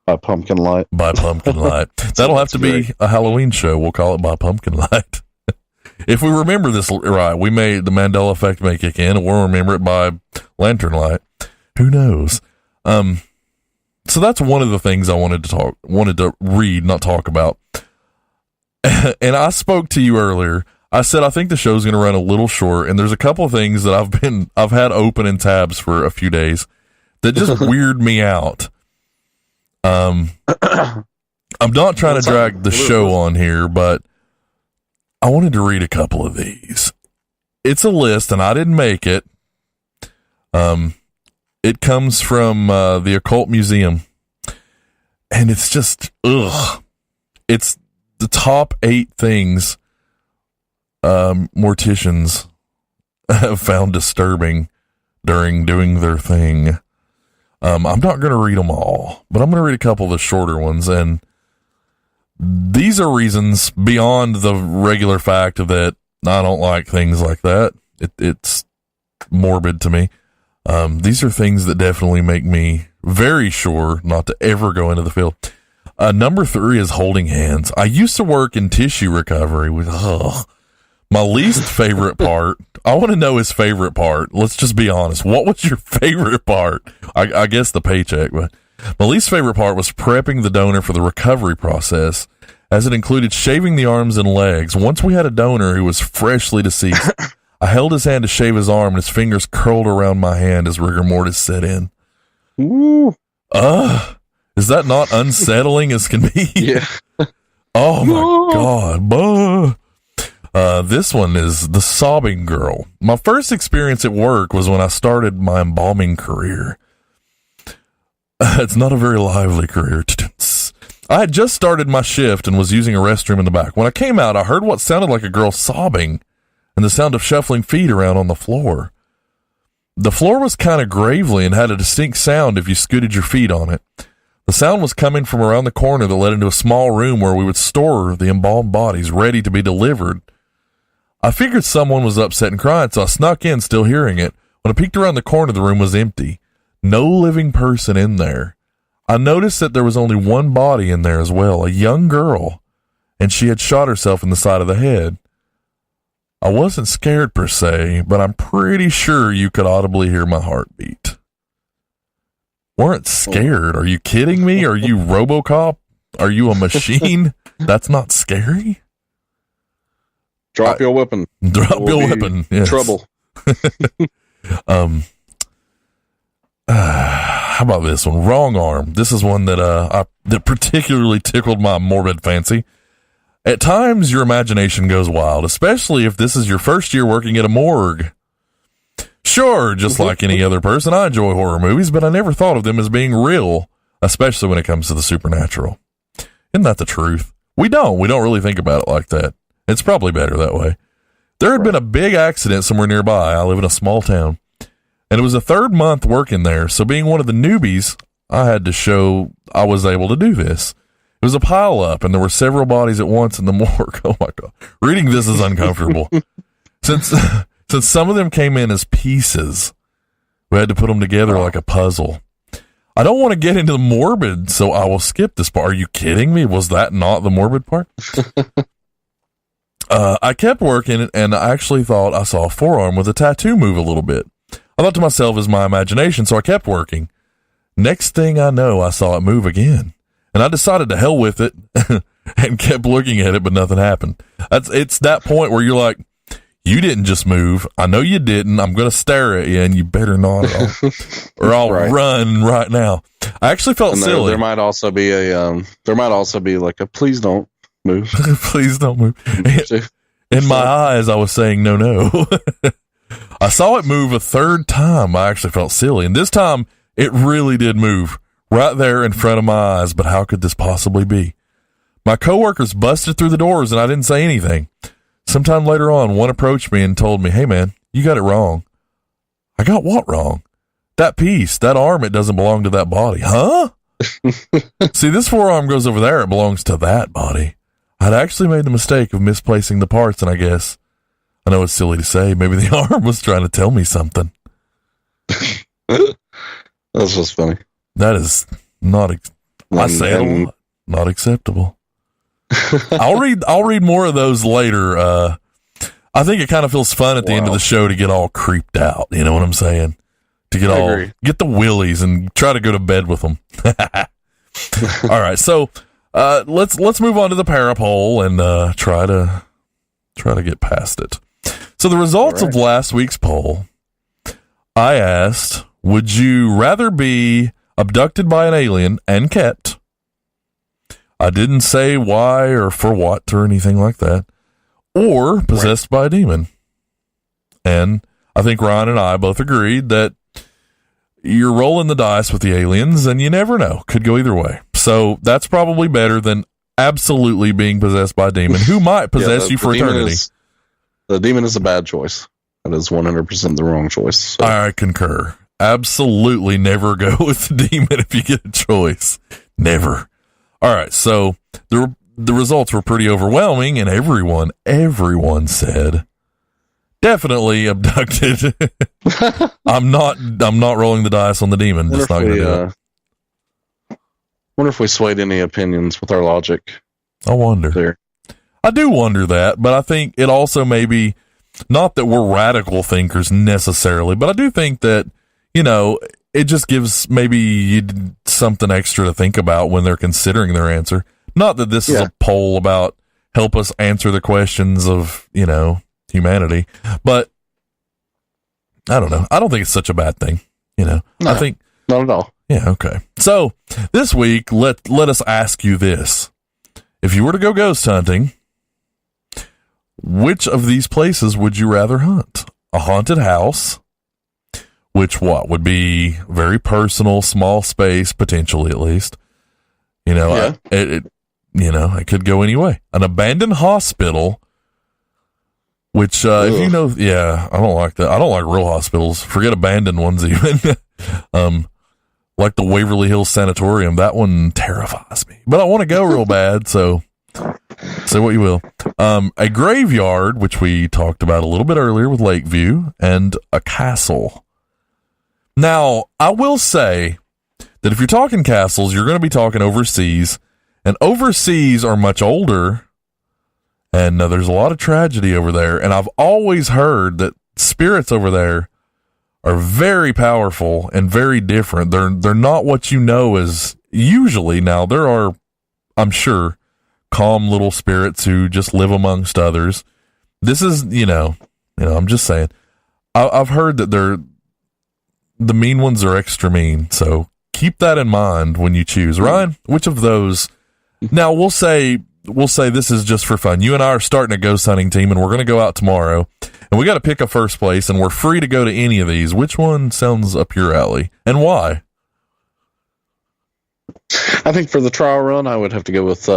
By pumpkin light. By pumpkin light. That'll have to be a Halloween show. We'll call it By Pumpkin Light. If we remember this right, we may, the Mandela Effect may kick in, and we'll remember it by lantern light. Who knows? So that's one of the things I wanted to read, not talk about. And I spoke to you earlier. I said I think the show's going to run a little short, and there's a couple of things that I've had open in tabs for a few days that just weird me out. I'm not trying to drag the show on here, but I wanted to read a couple of these. It's a list, and I didn't make it. It comes from the Occult Museum, and it's just, ugh. It's the top 8 things morticians have found disturbing during doing their thing. I'm not going to read them all, but I'm going to read a couple of the shorter ones, and these are reasons beyond the regular fact that I don't like things like that. It's morbid to me. These are things that definitely make me very sure not to ever go into the field. Number 3 is holding hands. I used to work in tissue recovery with, my least favorite part. I want to know his favorite part. Let's just be honest. What was your favorite part? I guess the paycheck, but my least favorite part was prepping the donor for the recovery process, as it included shaving the arms and legs. Once we had a donor who was freshly deceased, I held his hand to shave his arm, and his fingers curled around my hand as rigor mortis set in. Ooh. Is that not unsettling as can be? Yeah. Oh my God. This one is the sobbing girl. My first experience at work was when I started my embalming career. It's not a very lively career. I had just started my shift and was using a restroom in the back. When I came out, I heard what sounded like a girl sobbing and the sound of shuffling feet around on the floor. The floor was kind of gravelly and had a distinct sound if you scooted your feet on it. The sound was coming from around the corner that led into a small room where we would store the embalmed bodies ready to be delivered. I figured someone was upset and crying, so I snuck in, still hearing it. When I peeked around the corner, the room was empty. No living person in there. I noticed that there was only one body in there as well, a young girl, and she had shot herself in the side of the head. I wasn't scared per se, but I'm pretty sure you could audibly hear my heartbeat. Weren't scared. Are you kidding me? Are you RoboCop? Are you a machine? That's not scary? Drop your weapon. Drop your weapon. Yes. Trouble. How about this one? Wrong arm. This is one that that particularly tickled my morbid fancy. At times, your imagination goes wild, especially if this is your first year working at a morgue. Sure, just like any other person, I enjoy horror movies, but I never thought of them as being real, especially when it comes to the supernatural. Isn't that the truth? We don't really think about it like that. It's probably better that way. There had been a big accident somewhere nearby. I live in a small town, and it was the 3rd month working there, so being one of the newbies, I had to show I was able to do this. It was a pile up, and there were several bodies at once in the morgue. Oh my God. Reading this is uncomfortable. Since some of them came in as pieces, we had to put them together like a puzzle. I don't want to get into the morbid, so I will skip this part. Are you kidding me? Was that not the morbid part? I kept working, and I actually thought I saw a forearm with a tattoo move a little bit. I thought to myself, it's my imagination, so I kept working. Next thing I know, I saw it move again. And I decided to hell with it and kept looking at it, but nothing happened. It's that point where you're like, you didn't just move. I know you didn't. I'm going to stare at you, and you better not, or I'll run right now. I actually felt silly. There might also be like a please don't move. Please don't move. In my eyes, I was saying no. I saw it move a 3rd time. I actually felt silly, and this time it really did move. Right there in front of my eyes, but how could this possibly be? My coworkers busted through the doors and I didn't say anything. Sometime later on, one approached me and told me, "Hey man, you got it wrong." I got what wrong? That piece, that arm, it doesn't belong to that body. Huh? See, this forearm goes over there. It belongs to that body. I'd actually made the mistake of misplacing the parts, and I guess, I know it's silly to say, maybe the arm was trying to tell me something. That's just funny. That is not, not acceptable. I'll read more of those later. I think it kind of feels fun at the end of the show to get all creeped out. You know what I'm saying? To get the willies and try to go to bed with them. All right. So, let's move on to the parapole and, try to get past it. So the results of last week's poll, I asked, would you rather be abducted by an alien and kept? I didn't say why or for what or anything like that. Or possessed by a demon. And I think Ryan and I both agreed that you're rolling the dice with the aliens and you never know. Could go either way. So that's probably better than absolutely being possessed by a demon who might possess you for eternity. The demon is a bad choice. That is 100% the wrong choice. So. I concur. Absolutely never go with the demon if you get a choice. Never. All right, so the results were pretty overwhelming, and everyone said definitely abducted. I'm not rolling the dice on the demon. Just not gonna do it. Wonder if we swayed any opinions with our logic. I wonder. There. I do wonder that, but I think it also may be not that we're radical thinkers necessarily, but I do think that, you know, it just gives maybe you something extra to think about when they're considering their answer. Not that this is a poll about help us answer the questions of, you know, humanity, but I don't know. I don't think it's such a bad thing, you know. No, I think not at all. Yeah, okay. So this week, let us ask you this: if you were to go ghost hunting, which of these places would you rather hunt? A haunted house, which would be very personal, small space, potentially at least. You know, it could go any way. An abandoned hospital, which if you know, I don't like that. I don't like real hospitals. Forget abandoned ones even. Like the Waverly Hills Sanatorium, that one terrifies me. But I want to go real bad, so say what you will. A graveyard, which we talked about a little bit earlier with Lakeview, and a castle. Now, I will say that if you're talking castles, you're going to be talking overseas, and overseas are much older, and there's a lot of tragedy over there, and I've always heard that spirits over there are very powerful and very different. They're not what you know as usually. Now, there are, I'm sure, calm little spirits who just live amongst others. This is, you know, I'm just saying. I've heard that the mean ones are extra mean, so keep that in mind when you choose. Ryan, which of those? Now, we'll say this is just for fun. You and I are starting a ghost hunting team, and we're going to go out tomorrow. And we got to pick a first place, and we're free to go to any of these. Which one sounds up your alley, and why? I think for the trial run, I would have to go with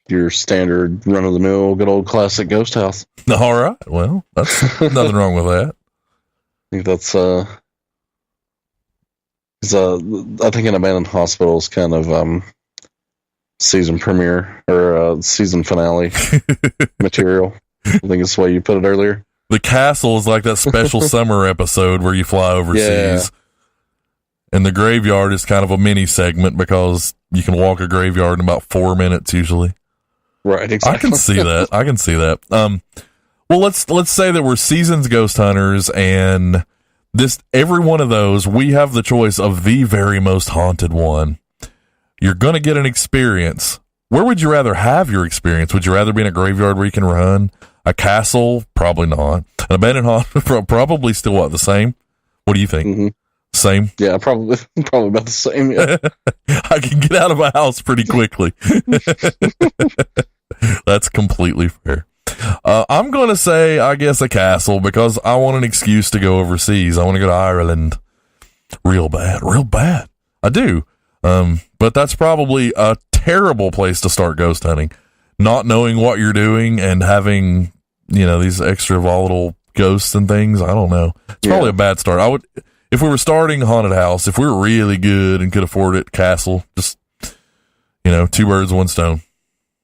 your standard run-of-the-mill, good old classic ghost house. All right. Well, that's nothing wrong with that. I think that's I think an abandoned hospital is kind of season premiere or season finale material. I think it's the way you put it earlier. The castle is like that special summer episode where you fly overseas. Yeah. And the graveyard is kind of a mini segment because you can walk a graveyard in about 4 minutes usually. Right, exactly. I can see that. Well, let's say that we're seasoned ghost hunters, and every one of those, we have the choice of the very most haunted one. You're going to get an experience. Where would you rather have your experience? Would you rather be in a graveyard where you can run? A castle? Probably not. An abandoned hospital? Probably still what, the same? What do you think? Mm-hmm. Same? Yeah, probably about the same. Yeah. I can get out of a house pretty quickly. That's completely fair. I'm going to say, I guess, a castle because I want an excuse to go overseas. I want to go to Ireland real bad. I do. But that's probably a terrible place to start ghost hunting. Not knowing what you're doing and having, these extra volatile ghosts and things. I don't know. It's probably a bad start. If we were starting a haunted house, if we were really good and could afford it, castle, just, 2 birds, 1 stone.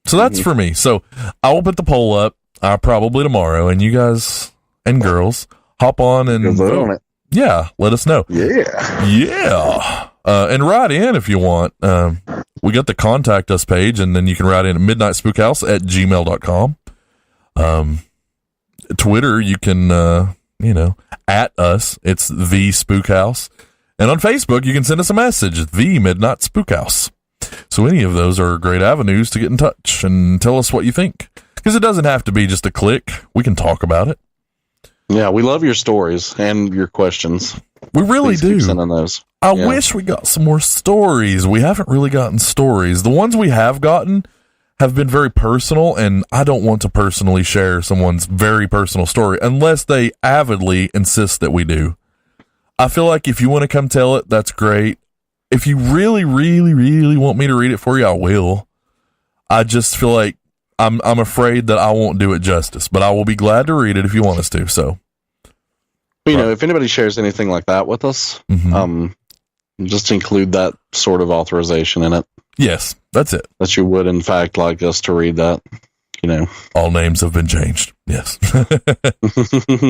So that's for me. So I will put the poll up probably tomorrow, and you guys and girls hop on and vote on it. Yeah, let us know. Yeah. And write in if you want. We got the contact us page, and then you can write in at midnightspookhouse@gmail.com. Twitter, you can, at us. It's the Spook House. And on Facebook, you can send us a message, the Midnight Spookhouse. So any of those are great avenues to get in touch and tell us what you think. Because it doesn't have to be just a click. We can talk about it. Yeah, we love your stories and your questions. We really do. Keep sending those. I wish we got some more stories. We haven't really gotten stories. The ones we have gotten have been very personal, and I don't want to personally share someone's very personal story unless they avidly insist that we do. I feel like if you want to come tell it, that's great. If you really, really, really want me to read it for you, I will. I just feel like I'm afraid that I won't do it justice, but I will be glad to read it if you want us to. So, if anybody shares anything like that with us, just include that sort of authorization in it. Yes, that's it. That you would, in fact, like us to read that. All names have been changed. Yes.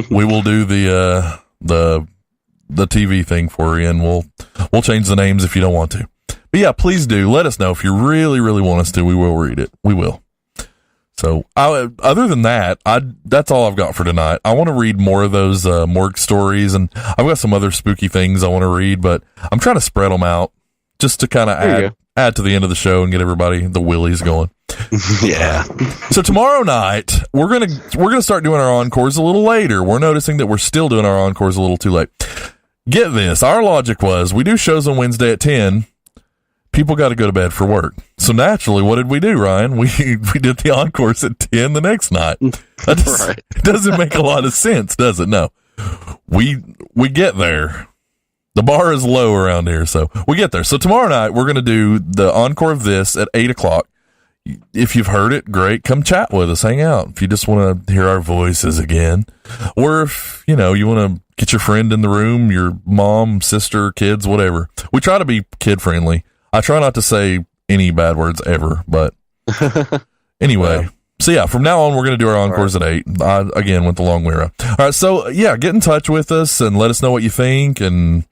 We will do the TV thing for you, and we'll change the names if you don't want to. But yeah, please do let us know if you really, really want us to. We will read it. We will. So other than that, that's all I've got for tonight. I want to read more of those morgue stories, and I've got some other spooky things I want to read, but I'm trying to spread them out just to kind of add to the end of the show and get everybody the willies going. Yeah. So tomorrow night we're gonna start doing our encores a little later. We're noticing that we're still doing our encores a little too late. Get this, our logic was we do shows on Wednesday at 10. People got to go to bed for work. So naturally, what did we do, Ryan? We did the encores at 10 the next night. That doesn't make a lot of sense, does it? No. We get there. The bar is low around here, so we get there. So tomorrow night, we're going to do the encore of this at 8 o'clock. If you've heard it, great. Come chat with us. Hang out. If you just want to hear our voices again. Or if, you want to get your friend in the room, your mom, sister, kids, whatever. We try to be kid-friendly. I try not to say any bad words ever, but anyway. So yeah, from now on, we're going to do our encores at 8. I, again, went the long way around. All right. So yeah, get in touch with us and let us know what you think. And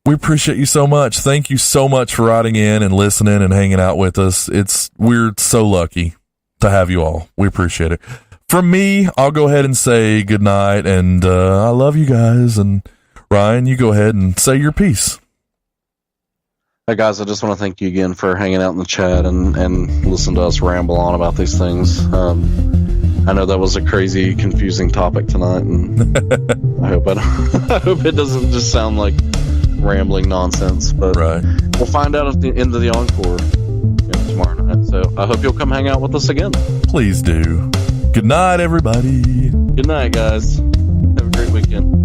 we appreciate you so much. Thank you so much for writing in and listening and hanging out with us. We're so lucky to have you all. We appreciate it. From me, I'll go ahead and say good night, and I love you guys. And Ryan, you go ahead and say your piece. Hey guys, I just want to thank you again for hanging out in the chat and listen to us ramble on about these things. I know that was a crazy, confusing topic tonight, and I hope it doesn't just sound like rambling nonsense. But we'll find out at the end of the encore tomorrow night. So I hope you'll come hang out with us again. Please do. Good night, everybody. Good night, guys. Have a great weekend.